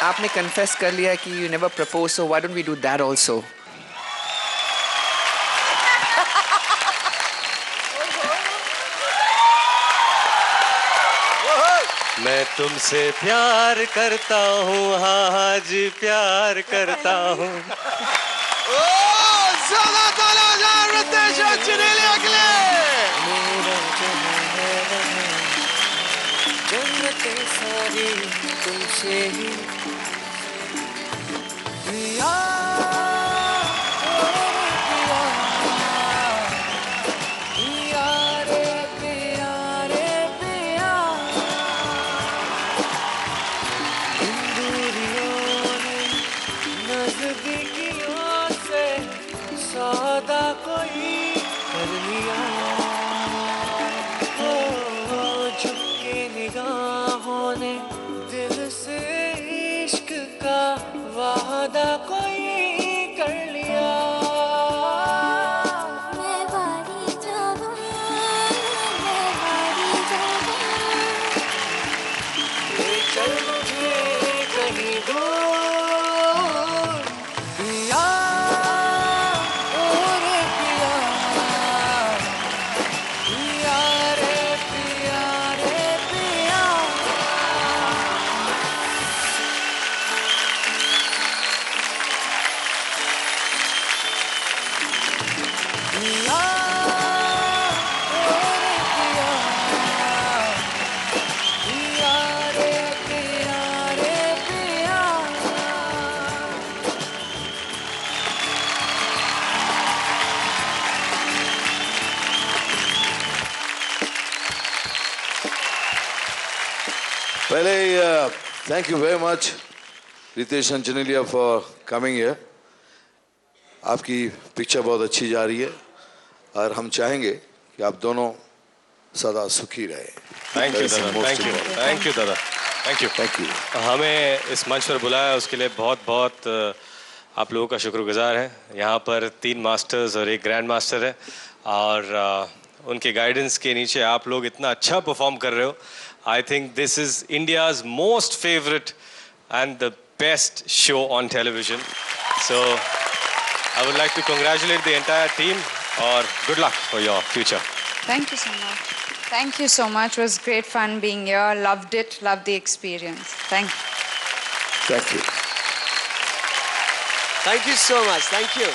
आपने कन्फेस कर लिया कि you never propose, so why don't we do that also.
मैं तुमसे प्यार करता हूँ, हाँ जी प्यार करता हूँ.
रितेश और जेनेलिया के लिए.
जन्नतें सारी तुमसे ही पिया. सौदा कोई कर लिया, झुके निगाहों ने दिल से इश्क का वादा कोई कर लिया. मैं बारी जाऊं, ले चल मुझे कहीं दूर पिया.
पहले thank you very much Ritesh अंजनेलिया फॉर कमिंग हियर। आपकी पिक्चर बहुत अच्छी जा रही है और हम चाहेंगे कि आप दोनों सदा सुखी रहे।
थैंक यू दादा, थैंक यू, थैंक यू दादा, थैंक यू, थैंक यू। हमें इस मंच पर बुलाया उसके लिए बहुत बहुत आप लोगों का शुक्रगुजार है। यहाँ पर 3 मास्टर्स और 1 ग्रैंड मास्टर है और उनके गाइडेंस के नीचे आप लोग इतना अच्छा परफॉर्म कर रहे हो। I think this is India's most favourite and the best show on television. So I would like to congratulate the entire team और good luck for your future.
Thank you so much. Thank you so much. It was great fun being here. Loved it. Loved the experience. Thank you.
Thank you.
Thank you so much. Thank you.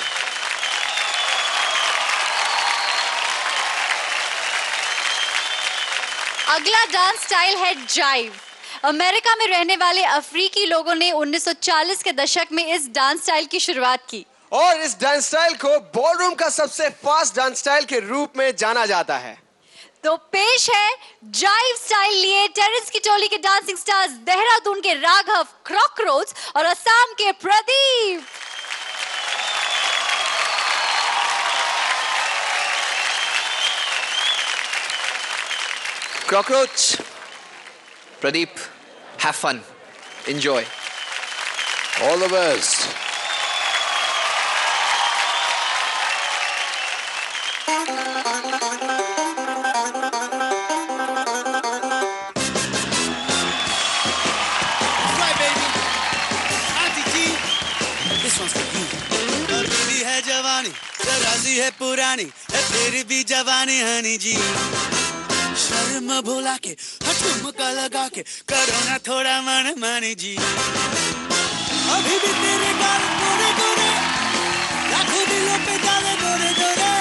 अगला dance style है जाइव। America में रहने वाले अफ्रीकी लोगों ने 1940 के दशक में इस डांस स्टाइल की शुरुआत की
और इस डांस स्टाइल को बॉलरूम का सबसे फास्ट डांस स्टाइल के रूप में जाना जाता है।
तो पेश है जाइव स्टाइल लिए टेरेंस की टोली के डांसिंग स्टार्स देहरादून के राघव क्रॉकरोच और असम के Pradeep.
Cockroach, Pradeep, have fun, enjoy.
All the best.
Right, baby. Auntie G, this one's for you. और मेरी है जवानी, राजी है पुरानी, है फिर भी जवानी हनी जी। शर्म भुला के ठुमका लगा के करो ना थोड़ा मन मानी जी। अभी भी तेरे गाल गोरे गोरे, लाखों दिलों पे डाले गोरे गोरे।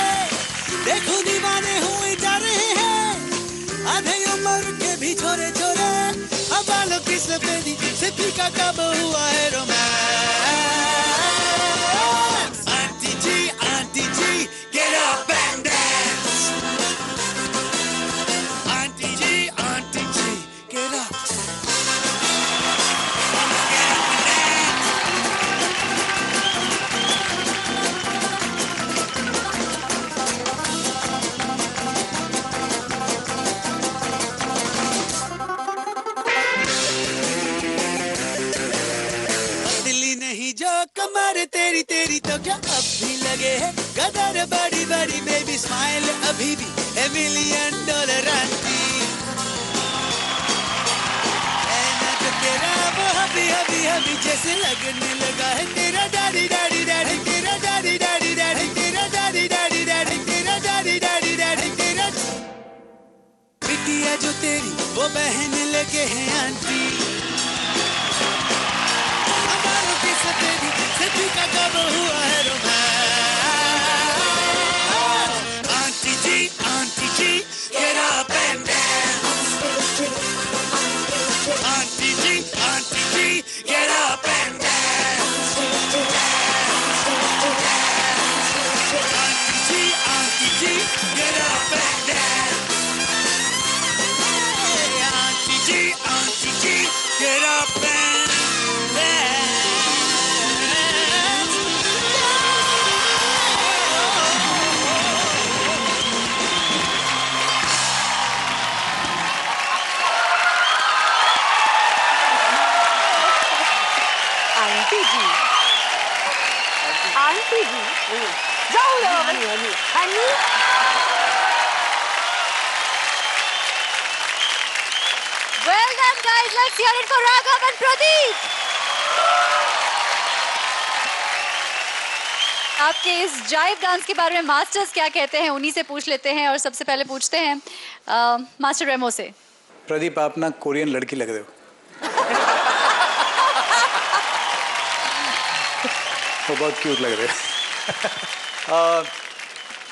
देखो दीवाने हुए जा रहे हैं, आधे उम्र के भी छोरे छोरे। अब बालों की सफेदी से फीका कब हुआ है romance. Auntie ji, get up and dance. Auntie G, get up. Delhi नहीं जो कमर तेरी तेरी तो क्या अब भी लगे है गदर बड़ी बड़ी बेबी स्माइल अभी भी $1 million आंटी। तेरा वो हबी हबी हबी जैसे लगने लगा है तेरा डैडी डैडी डैडी तेरा डैडी डैडी डैडी तेरा डैडी डैडी डैडी तेरा डैडी डैडी डैडी तेरा बिटिया जो तेरी वो बहन लगे हैं आंटी। हमारों की सफेदी सभी का कब हुआ है romance. Auntie ji get up and dance. Auntie G, get up and dance. Auntie G, get up and dance. Hey, Auntie G, get up and dance.
Aunty ji जाओ honey Well done guys, let's hear it for Raghav and Pradeep. आपके इस जाइव dance के बारे में masters क्या कहते हैं उन्हीं से पूछ लेते हैं और सबसे पहले पूछते हैं मास्टर रेमो से।
प्रदीप आप ना कोरियन लड़की लग रहे हो। वो बहुत क्यूट लग रहे हैं।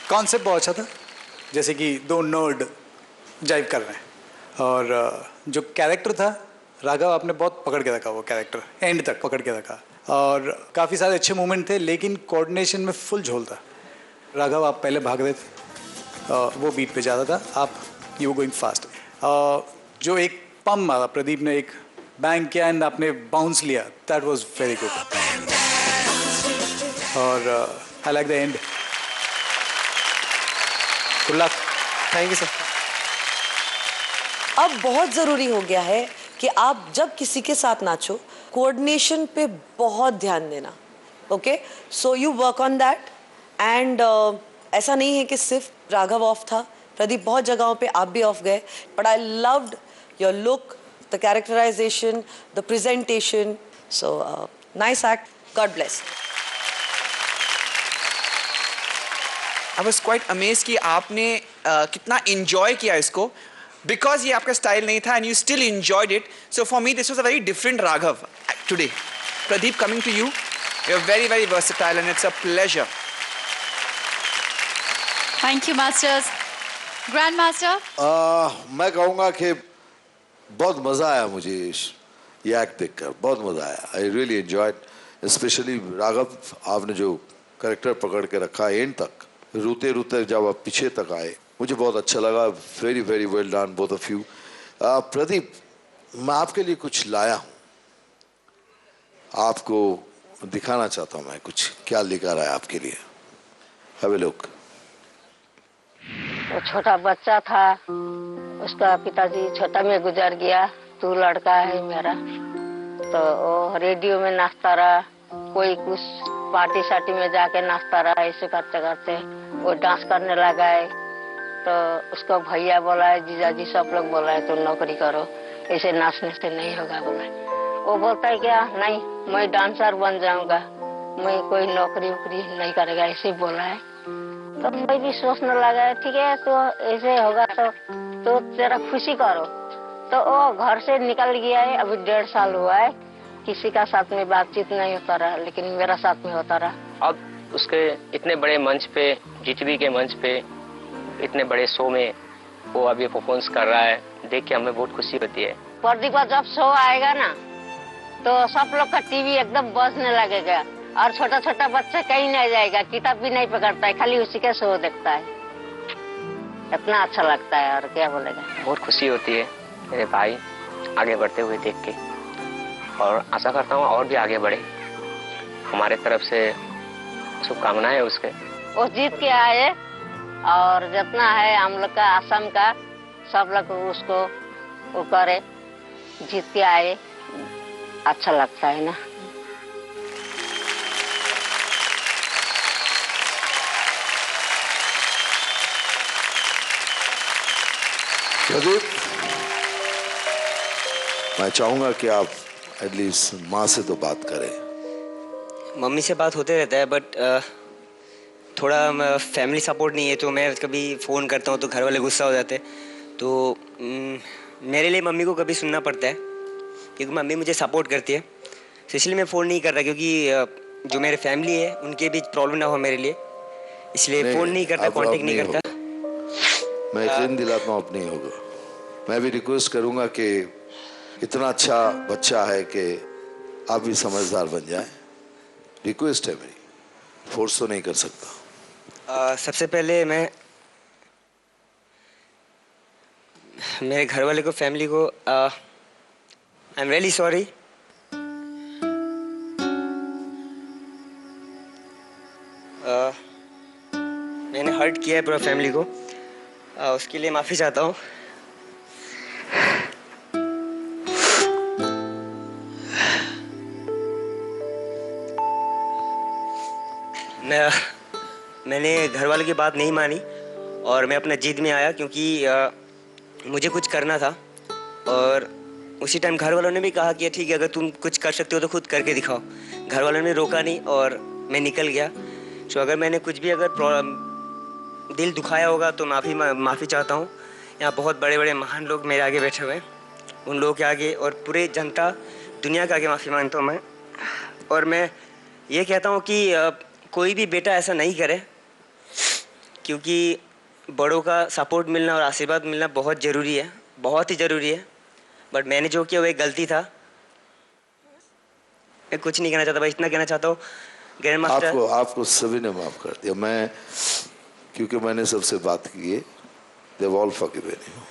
कॉन्सेप्ट बहुत अच्छा था, जैसे कि 2 नर्ड जाइव कर रहे हैं और जो कैरेक्टर था राघव आपने बहुत पकड़ के रखा, वो कैरेक्टर एंड तक पकड़ के रखा और काफ़ी सारे अच्छे मोमेंट थे लेकिन कोऑर्डिनेशन में फुल झोल था। राघव आप पहले भाग रहे थे, वो बीट पे ज़्यादा था, आप यू गोइंग फास्ट। जो एक पम मारा, प्रदीप ने एक बैंग किया एंड आपने बाउंस लिया, दैट वाज वेरी गुड। और I like the end. Good luck.
Thank you sir.
अब बहुत ज़रूरी हो गया है कि आप जब किसी के साथ नाचो, कोऑर्डिनेशन पे बहुत ध्यान देना। Okay, so you work on that. And ऐसा नहीं है कि सिर्फ राघव ऑफ था, प्रदीप बहुत जगहों पे आप भी ऑफ गए, but I loved your look, the characterisation, the presentation. So nice act, God bless.
I was quite amaze कि आपने कितना इंजॉय किया इसको, बिकॉज ये आपका स्टाइल नहीं था and you still enjoyed it. So for me this was a very different Raghav today. Pradeep, coming to you, you are very very versatile and it's a pleasure.
Thank you masters. Grand master,
मैं कहूँगा कि बहुत मज़ा आया मुझे ये act देखकर, बहुत मज़ा आया. I really enjoyed, specially Raghav, आपने जो कैरेक्टर पकड़ के रखा एंड तक, रोते रोते जब आप पीछे तक आए, मुझे बहुत अच्छा लगा. Very very well done both of you. Pradeep, मैं आपके लिए कुछ लाया हूँ, आपको दिखाना चाहता हूँ मैं कुछ क्या लेकर आया आपके लिए. Have a look.
वो छोटा बच्चा था, उसका पिताजी छोटा में गुजर गया. तू लड़का है मेरा, तो वो रेडियो में नाचता रहा, कोई कुछ पार्टी सार्टी में जाके नाचता रहा. ऐसे करते करते वो डांस करने लगा है. तो उसको भैया बोला है, जीजाजी सब लोग बोला है तुम नौकरी करो, ऐसे नाचने से नहीं होगा बोला. वो बोलता है क्या, नहीं मैं डांसर बन जाऊंगा, मैं कोई नौकरी वोकरी नहीं करेगा, ऐसे बोला है. तो मैं भी सोचने लगा ठीक है, तो ऐसे होगा तो तेरा खुशी करो. तो वो घर से निकल गया है, अभी 1.5 साल हुआ है. किसी का साथ में बातचीत नहीं होता रहा, लेकिन मेरा साथ में होता रहा.
अब उसके इतने बड़े मंच पे, जीटीवी के मंच पे, इतने बड़े शो में वो अभी परफॉर्मेंस कर रहा है, देख के हमें बहुत खुशी होती है.
प्रदीप का जब शो आएगा ना, तो सब लोग का टीवी एकदम बजने लगेगा, और छोटा छोटा बच्चा कहीं नहीं जाएगा, किताब भी नहीं पकड़ता है, खाली उसी का शो देखता है. इतना अच्छा लगता है, और क्या बोलेगा.
बहुत खुशी होती है मेरे भाई आगे बढ़ते हुए देख के, और आशा करता हूँ और भी आगे बढ़े. हमारे तरफ से शुभकामनाएं उसके.
वो जीत के आए, और जितना है हम लोग का असम का, सब लोग उसको वो करे, जीत के आए, अच्छा लगता है ना.
प्रदीप, मैं चाहूंगा कि आप एटलीस्ट माँ से तो बात करें.
मम्मी से बात होते रहता है, बट थोड़ा फैमिली सपोर्ट नहीं है, तो मैं कभी फ़ोन करता हूँ तो घर वाले गुस्सा हो जाते हैं. तो मेरे लिए मम्मी को कभी सुनना पड़ता है, क्योंकि मम्मी मुझे सपोर्ट करती है. तो इसलिए मैं फ़ोन नहीं कर रहा, क्योंकि जो मेरे फैमिली है उनके भी प्रॉब्लम ना हो मेरे लिए, इसलिए फ़ोन नहीं करता, कॉन्टेक्ट नहीं करता.
मैं यकीन दिलाता हूँ अब नहीं होगा. मैं भी रिक्वेस्ट करूँगा कि इतना अच्छा बच्चा है कि आप भी समझदार बन जाए. रिक्वेस्ट है मेरी, फोर्स तो नहीं कर सकता.
सबसे पहले मैं मेरे घर वाले को, फैमिली को, आई एम रियली सॉरी. मैंने हर्ट किया है पूरा फैमिली को, उसके लिए माफ़ी चाहता हूँ. मैंने घर वालों की बात नहीं मानी, और मैं अपना जिद में आया, क्योंकि मुझे कुछ करना था. और उसी टाइम घर वालों ने भी कहा कि ठीक है, अगर तुम कुछ कर सकते हो तो खुद करके दिखाओ. घर वालों ने रोका नहीं और मैं निकल गया. तो अगर मैंने कुछ भी अगर दिल दुखाया होगा तो माफ़ी चाहता हूँ. यहाँ बहुत बड़े बड़े महान लोग मेरे आगे बैठे हुए हैं, उन लोगों के आगे और पूरे जनता दुनिया के आगे माफ़ी मांगता हूँ मैं. और मैं ये कहता हूँ कि कोई भी बेटा ऐसा नहीं करे, क्योंकि बड़ों का सपोर्ट मिलना और आशीर्वाद मिलना बहुत ज़रूरी है, बहुत ही ज़रूरी है. बट मैंने जो किया वो एक गलती था. मैं कुछ नहीं कहना चाहता, बस इतना कहना चाहता हूँ ग्रैंड मास्टर,
आपको सभी ने माफ़ कर दिया. मैं, क्योंकि मैंने सबसे बात की है, they have all forgiven you.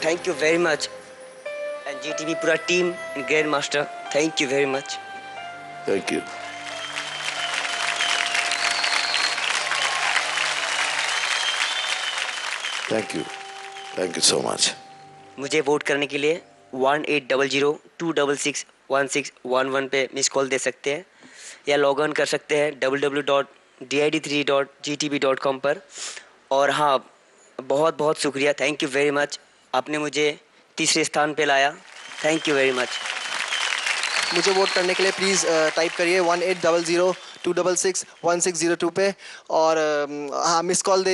Thank you very much. GTV पूरा team, grand master, thank you very much.
Thank you. Thank you so much.
मुझे वोट करने के लिए 1800-266-1611 पे मिस कॉल दे सकते हैं या लॉग ऑन कर सकते हैं www.did3.gtv.com पर. और हाँ, बहुत बहुत शुक्रिया, थैंक यू वेरी मच. आपने मुझे तीसरे स्थान पे लाया, थैंक यू वेरी मच.
मुझे वोट करने के लिए प्लीज़ टाइप करिए 1800-266-1602 पे. और हाँ, मिस कॉल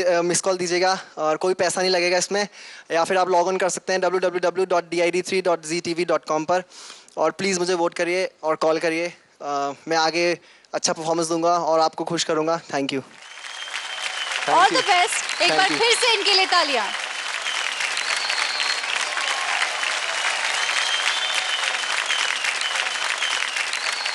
दीजिएगा और कोई पैसा नहीं लगेगा इसमें. या फिर आप लॉग ऑन कर सकते हैं www.did3.gtv.com पर. और प्लीज़ मुझे वोट करिए और कॉल करिए. मैं आगे अच्छा परफॉर्मेंस दूंगा और आपको खुश करूंगा. Thank you.
All the best. एक बार फिर से इनके लिए तालियां.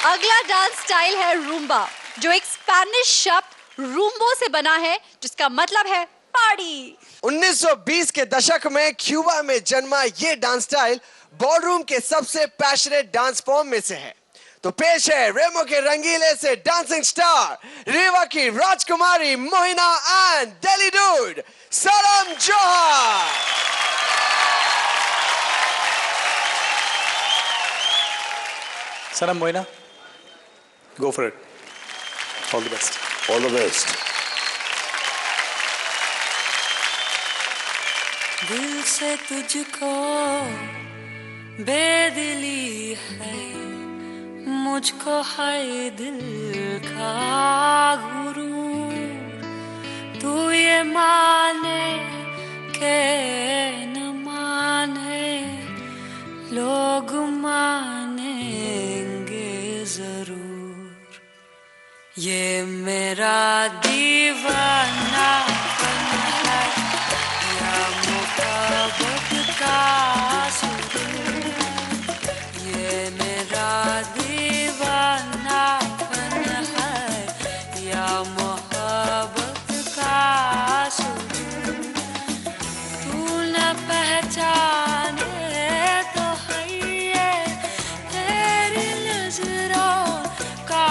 अगला डांस स्टाइल है रूम्बा, जो एक स्पेनिश शब्द रूम्बो से बना है, जिसका मतलब है पार्टी.
1920 के दशक में क्यूबा में जन्मा ये डांस स्टाइल बॉलरूम के सबसे पैशनेट डांस फॉर्म में से है. तो पेश है रेमो के रंगीले से डांसिंग स्टार, रीवा की राजकुमारी Mohina and Delhi dude Sanam Johar.
Sanam, Mohina, go for it. All the best.
All the best.
दिल से तुझको बेदिली है, मुझको है दिल का गुरूर. तू ये माने के न माने, लोग मानेंगे जरूर. ये मेरा दीवानापन है या मोहब्बत का सुरूर. ये मेरा दीवानापन है या मोहब्बत का सुरूर. तू न पहचाने तो है ये तेरी नजरों का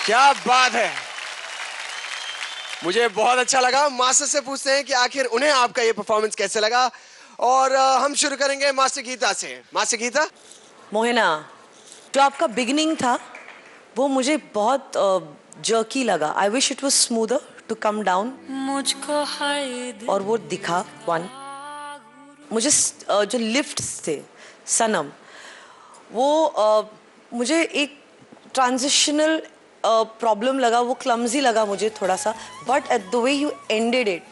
क्या बात है, मुझे बहुत अच्छा लगा. मास्टर से पूछते हैं कि आखिर उन्हें आपका ये परफॉर्मेंस कैसे लगा. और हम शुरू करेंगे मास्टर गीता से. मास्टर गीता.
मोहिना, जो आपका बिगिनिंग था वो मुझे बहुत जर्की लगा. I wish it was smoother to come down.
मुझको
और वो दिखा. वन, मुझे जो लिफ्ट्स थे सनम, वो मुझे एक ट्रांजिशनल प्रॉब्लम लगा. वो क्लमजी लगा मुझे थोड़ा सा. But at the way you ended it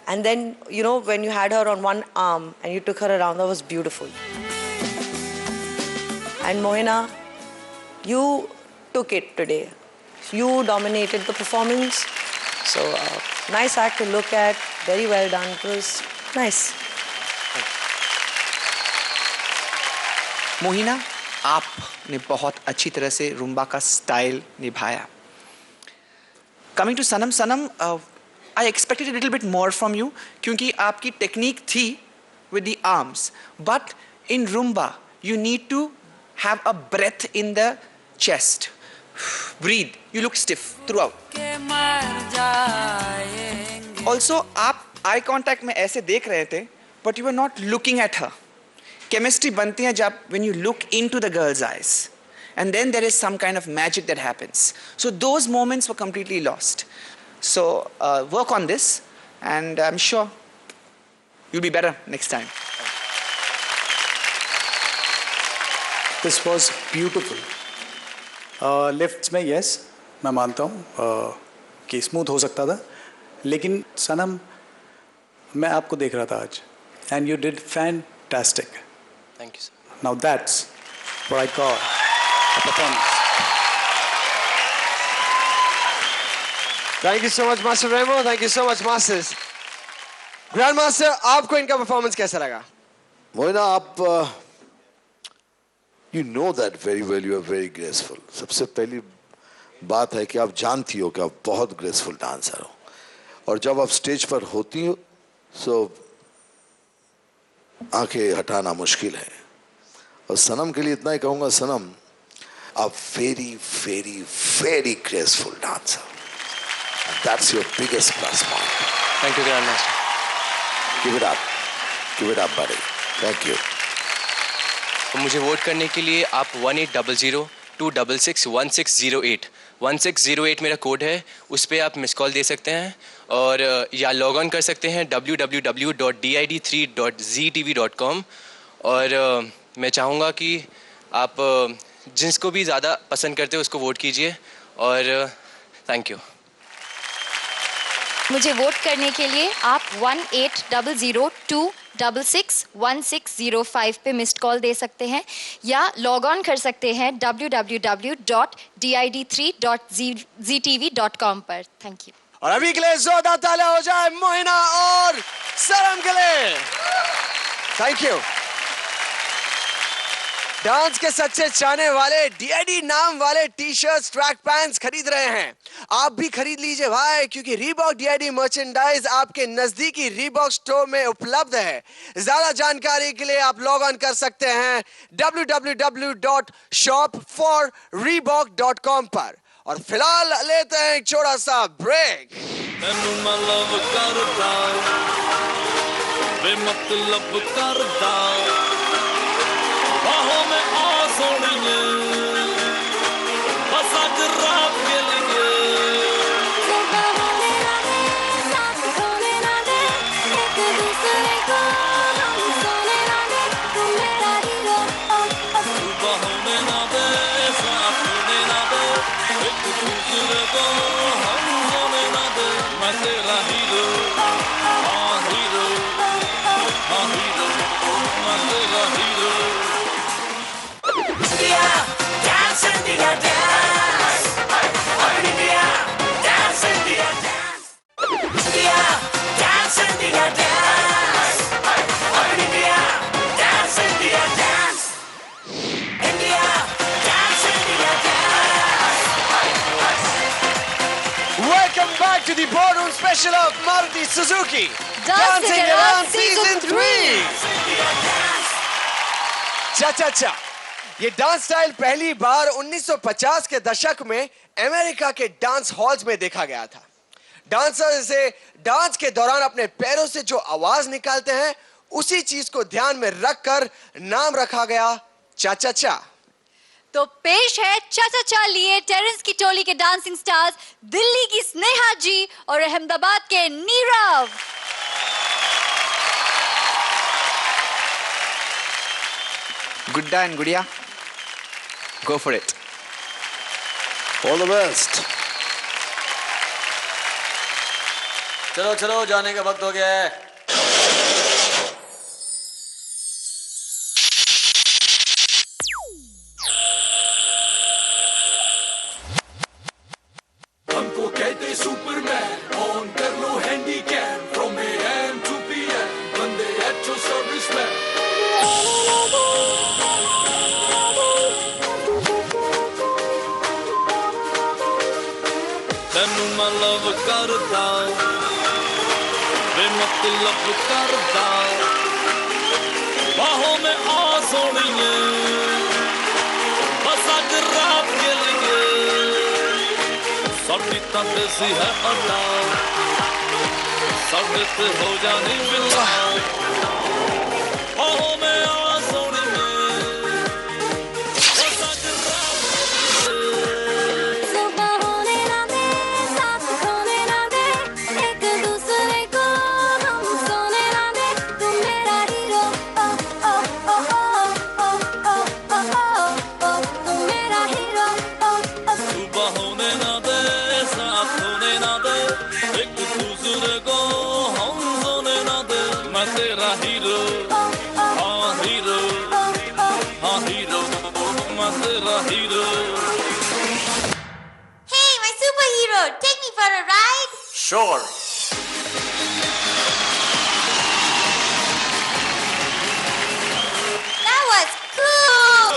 and then you know when you had her on one arm and you took her around, that was beautiful. And Mohina, you took it today. You dominated the performance. So nice act to look at. Very well done. It was nice.
Mohina, आपने बहुत अच्छी तरह से रुम्बा का style निभाया. Coming to Sanam, I expected a little bit more from you क्योंकि आपकी technique थी with the arms. But in Rumba, you need to have a breath in the chest. Breathe. You look stiff throughout. Also, आप eye contact में ऐसे देख रहे थे, but you were not looking at her. Chemistry बनती है जब when you look into the girl's eyes. And then there is some kind of magic that happens. So those moments were completely lost. So work on this, and I'm sure you'll be better next time.
This was beautiful. Lifts में yes, मैं मानता हूँ कि smooth हो सकता था, लेकिन सनम मैं आपको देख रहा था आज, and you did fantastic.
Thank you, sir.
Now that's what I call a performance.
Thank you so much, Master Remo. Thank you so much, Masters. Grandmaster, आपको इनका परफॉर्मेंस कैसा लगा?
मोहिना, आप you know that very well. You are very graceful. सबसे पहली बात है कि आप जानती हो कि आप बहुत ग्रेसफुल डांसर हो, और जब आप स्टेज पर होती हो तो आंखें हटाना मुश्किल है. और सनम के लिए इतना ही कहूँगा, सनम आप very very very graceful dancer. That's your biggest plus point.
Thank you, Grandmaster.
Give it up. Give it up, buddy. Thank you.
तो मुझे वोट करने के लिए आप 1800-266-1608 1608 मेरा कोड है, उस पर आप मिस कॉल दे सकते हैं, और या लॉग ऑन कर सकते हैं www.did3.ztv.com. और मैं चाहूँगा कि आप जिसको भी ज़्यादा पसंद करते हो उसको वोट कीजिए, और थैंक यू.
मुझे वोट करने के लिए आप 1800-266-1605 पे मिस्ड कॉल दे सकते हैं, या लॉग ऑन कर सकते हैं www.did3.ztv.com पर. Thank you.
और अभी के लिए जोरदार तालियां हो जाए मोहिना और सरम के लिए. Thank you. डांस के सच्चे चाहने वाले डीआईडी नाम वाले टी शर्ट्स, ट्रैक पैंट्स खरीद रहे हैं. आप भी खरीद लीजिए भाई, क्योंकि रीबॉक डीआईडी मर्चेंडाइज आपके नजदीकी रीबॉक स्टोर में उपलब्ध है. ज्यादा जानकारी के लिए आप लॉग ऑन कर सकते हैं www.shopforreebok.com पर. और फिलहाल लेते हैं एक छोटा सा ब्रेक.
बाहों में आ सोनिए, बस आज रात के लिए. साथ खोने ना दे, एक दूसरे को हम सोने ना दे, तू मेरा हीरो. बाहों में ना दे, साथ खोने ना दे, एक दूसरे को हम सोने ना दे. मैं तेरा हीरो, हाँ हीरो, हाँ हीरो, मैं तेरा hero. Dance India, dance. Up in India, dance India, dance. India, dance India, dance. Up in India, dance India, dance. India, dance India, dance.
Welcome back to the boardroom special of Maruti Suzuki Dancing Around Season 3. Cha-cha-cha. ये dance style पहली बार 1950 के दशक में America के dance halls में देखा गया था. डांसर इसे डांस के दौरान अपने पैरों से जो आवाज निकालते हैं, उसी चीज को ध्यान में रखकर नाम रखा गया चा-चा-चा.
तो पेश है चा-चा-चा लिए टेरेंस की टोली के डांसिंग स्टार्स दिल्ली की स्नेहा जी और अहमदाबाद के नीरव.
गुड्डा एंड गुड़िया, go for it.
All the best.
चलो चलो, जाने का वक्त हो गया है.
लब करदा बाहों में आ सोनिए बस अज रात के लिए साडी तां देसी है अड्डा साडे ते हो जानी बिल्ला बाहों में आ सोनिए बस अज
सुबह होने ना दे साथ खोने ना दे एक दूसरे को हम सोने ना दे तू मेरा हीरो ओ ओ ओ ओ ओ ओ ओ ओ तू मेरा हीरो ओ ओ
सुबह होने ना दे साथ होने ना दे एक दूसरे को हम सोने ना दे मैं तेरा हीरो हाँ हीरो मैं तेरा hero
Hey my superhero take me for a ride
Sure.
That was cool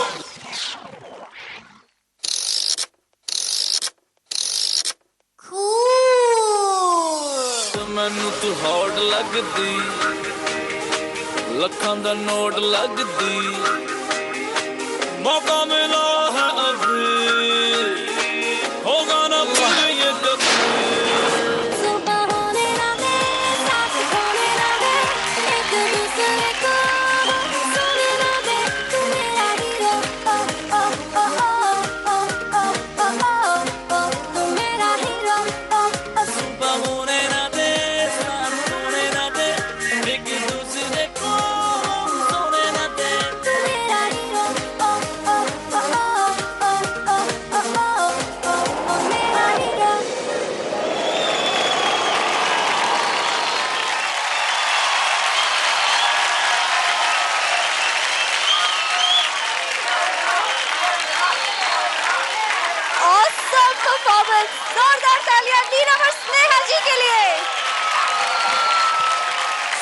cool
मैनू तू हॉट लगदी लखां दा नोट लगदी मौका मिला है अभी होगा ना फिर ये कभी
सुबह होने ना दे साथ खोने ना दे एक दूसरे को हम सोने ना दे तू मेरा हीरो ओ ओ ओ ओ ओ ओ ओ ओ तू मेरा हीरो ओ ओ
सुबह होने ना दे साथ होने ना दे एक दूसरे को हम सोने ना दे
तू मेरा हीरो ओ ओ ओ ओ ओ ओ ओ ओ मेरा हीरो
Awesome performance! जोरदार तालियां नीरव और स्नेहा जी के लिए।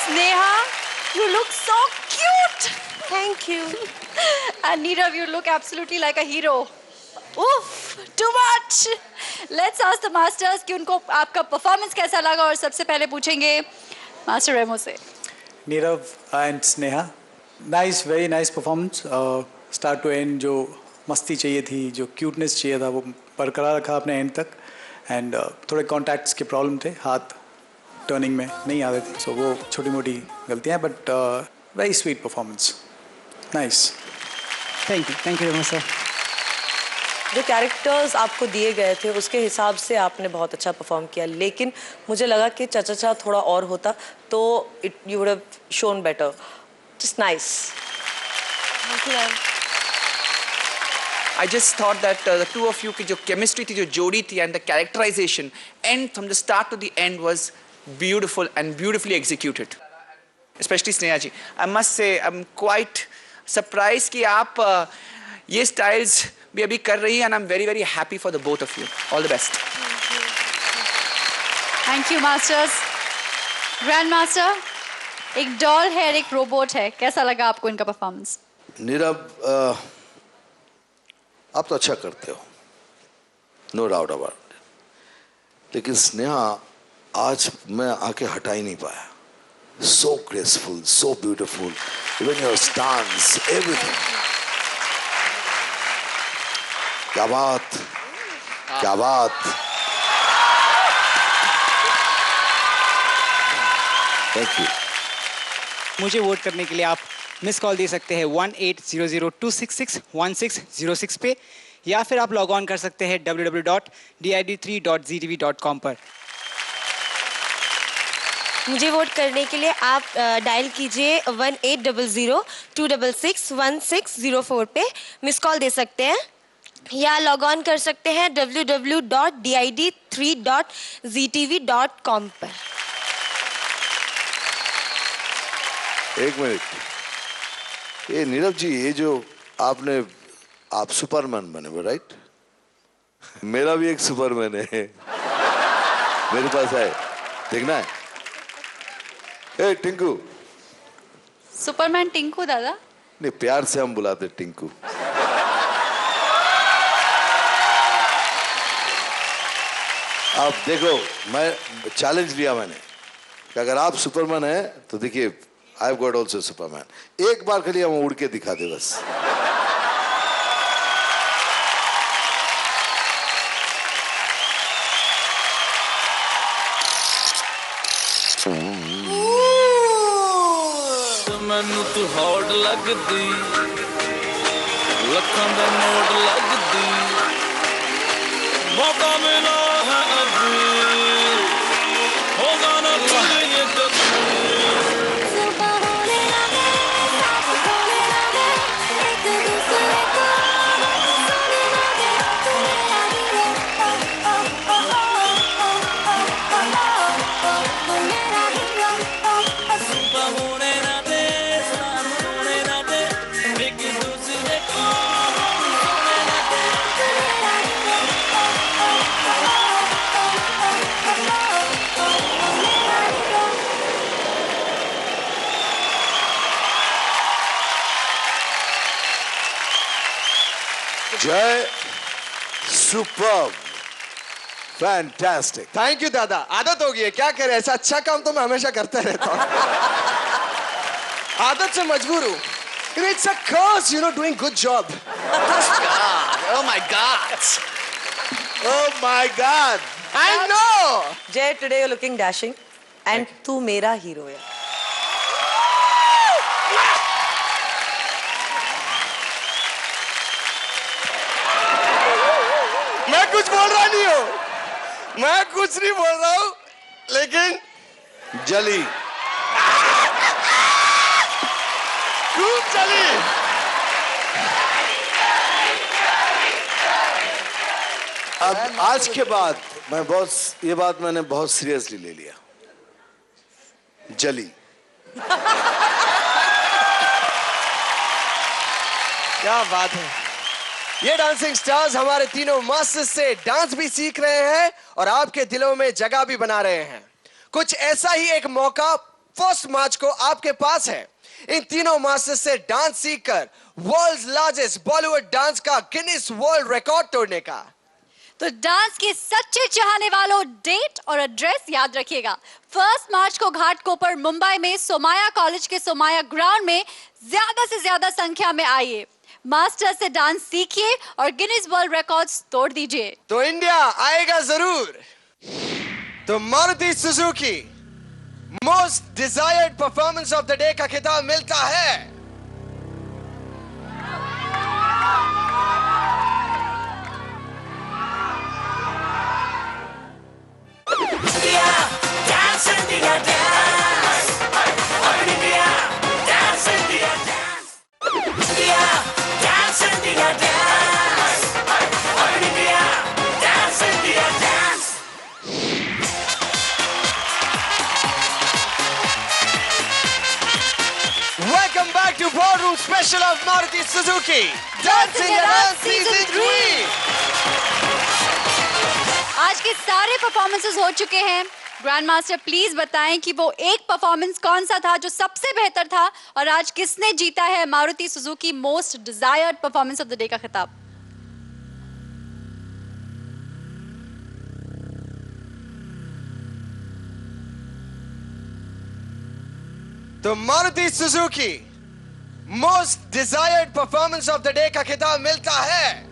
Sneha, you look so cute.
Thank you.
And Neerav, you look absolutely like a hero. Oof, too much. Let's ask the masters कि उनको आपका performance कैसा लगा और सबसे पहले पूछेंगे मास्टर रेमो से।
Nirav and Sneha, nice, very nice performance. Start to end जो मस्ती चाहिए थी, जो क्यूटनेस चाहिए था, वो बरकरार रखा आपने एंड तक। एंड थोड़े कॉन्टैक्ट्स के प्रॉब्लम थे, हाथ टर्निंग में नहीं आ रहे थे, सो वो छोटी मोटी गलतियाँ, but very sweet performance, nice.
Thank you Remo sir.
जो कैरेक्टर्स आपको दिए गए थे उसके हिसाब से आपने बहुत अच्छा परफॉर्म किया, लेकिन मुझे लगा कि चचा थोड़ा और होता तो it you would have shown better. Just nice. Thank you ma'am.
I just thought that the two of you की जो chemistry थी, जो जोड़ी थी, and the characterization, and from the start to the end was beautiful and beautifully executed. Especially Sneha ji. I must say I'm quite surprised कि आप ये styles भी अभी कर रही हैं, and I'm very very happy for the both of you. All the best.
Thank you masters. Grandmaster, एक doll है और एक रोबोट है, कैसा लगा आपको इनका परफॉर्मेंस?
नीरव, आप तो अच्छा करते हो, नो डाउट अबाउट इट, लेकिन स्नेहा आज मैं आके हटा ही नहीं पाया। सो graceful, so beautiful, even your stance, everything. क्या बात, क्या बात। Thank you.
मुझे वोट करने के लिए आप मिस कॉल दे सकते हैं 1800266166 पे, या फिर आप लॉग ऑन कर सकते हैं www.did3.ztv.com पर।
मुझे वोट करने के लिए आप डायल कीजिए 180026616604 पे, मिस कॉल दे सकते हैं, या लॉग ऑन कर सकते हैं www.did3.ztv.com पर।
एक मिनट, ये नीरव जी, ये जो आप सुपरमैन बने हो, राइट? मेरा भी एक सुपरमैन है मेरे पास है, देखना है। ए टिंकू।
सुपरमैन टिंकू दादा?
नहीं, प्यार से हम बुलाते टिंकू। आप देखो, मैं चैलेंज लिया मैंने, कि अगर आप सुपरमैन हैं तो देखिए I have got also Superman. एक बार खाली हम उड़ के दिखा दे बस।
मैनू तू हॉट लगदी, लखां दा नोट लगदी, मौका मिला है अभी, होगा ना चाहिए
सुबह होने लगे, साफ होने लगे, एक दूसरे को सोने लगे, तू मेरा हीरो, ओ ओ ओ ओ ओ ओ मेरा हीरो,
सुबह होने ना दे, साथ होने ना दे, एक दूसरे को सोने ना दे,
तू मेरा हीरो,
जय, सुपर्ब, फैंटास्टिक।
थैंक यू दादा, आदत हो गई है, क्या करें, ऐसा अच्छा काम तो मैं हमेशा करता रहता हूँ। आदत से मजबूर हूँ। It's a curse, you know, doing good job.
Oh my God.
Oh my God. I know.
Jay, today you're looking dashing, and तू मेरा हीरो है।
मैं कुछ बोल रहा नहीं हूँ, मैं कुछ नहीं बोल रहा हूँ, लेकिन
जली
खूब चली।
अब आज के बाद मैं बहुत, ये बात मैंने बहुत सीरियसली ले लिया। जली।
क्या बात है। ये डांसिंग स्टार्स हमारे तीनों मास्टर्स से डांस भी सीख रहे हैं और आपके दिलों में जगह भी बना रहे हैं। कुछ ऐसा ही एक मौका 1 मार्च को आपके पास है। इन तीनों मास्टर्स से डांस सीखकर वर्ल्ड्स लार्जेस्ट बॉलीवुड डांस का गिनीज वर्ल्ड रिकॉर्ड तोड़ने का।
तो डांस के सच्चे चाहने वालों, डेट और एड्रेस याद रखिएगा। 1 मार्च को घाटकोपर मुंबई में सोमाया कॉलेज के सोमाया ग्राउंड में ज्यादा से ज्यादा संख्या में आइए, मास्टर से डांस सीखिए और गिनीज वर्ल्ड रिकॉर्ड्स तोड़ दीजिए।
तो इंडिया आएगा जरूर। तो Maruti Suzuki most desired performance of the day का खिताब मिलता है Welcome back to Ballroom Special of Maruti Suzuki Dancing Around Season 3।
आज के सारे परफॉर्मेंसेस हो चुके हैं। ग्रैंड मास्टर प्लीज बताएं कि वो एक परफॉर्मेंस कौन सा था जो सबसे बेहतर था और आज किसने जीता है Maruti Suzuki most desired performance of the day का खिताब।
तो Maruti Suzuki most desired performance of the day का खिताब मिलता है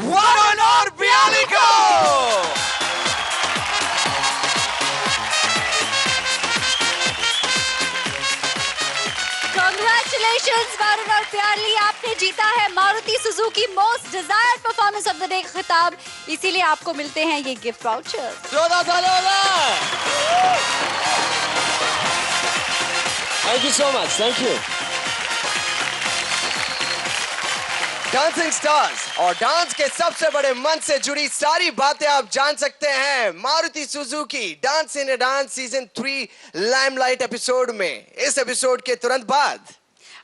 वरुण और बियाली को।
Congratulations वरुण और प्यारली, आपने जीता है Maruti Suzuki most desired performance of the day का खिताब। इसीलिए आपको मिलते हैं ये gift voucher.
Thank you so much, thank you. Dancing stars और डांस के सबसे बड़े मन से जुड़ी सारी बातें आप जान सकते हैं मारुति सुजुकी डांस इन डांस सीजन 3 लाइमलाइट एपिसोड में। इस एपिसोड के तुरंत बाद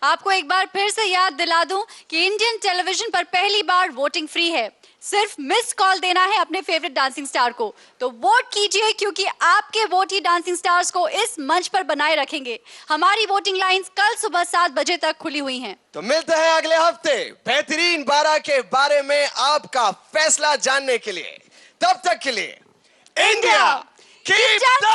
आपको एक बार फिर से याद दिला दूं कि इंडियन टेलीविजन पर पहली बार वोटिंग फ्री है। सिर्फ मिस कॉल देना है अपने फेवरेट डांसिंग स्टार को। तो वोट कीजिए, क्योंकि आपके वोट ही डांसिंग स्टार्स को इस मंच पर बनाए रखेंगे। हमारी वोटिंग लाइंस कल सुबह 7 बजे तक खुली हुई हैं।
तो मिलते हैं अगले हफ्ते बेहतरीन 12 के बारे में आपका फैसला जानने के लिए। तब तक के लिए इंडिया कीप डांसिंग।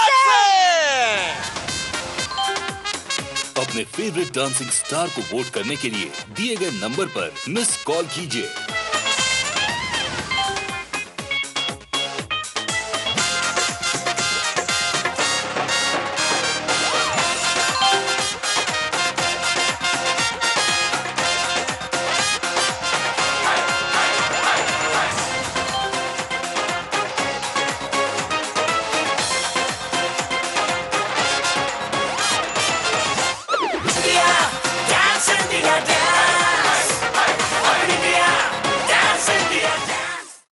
अपने फेवरेट डांसिंग स्टार को वोट करने के लिए दिए गए नंबर पर मिस कॉल कीजिए।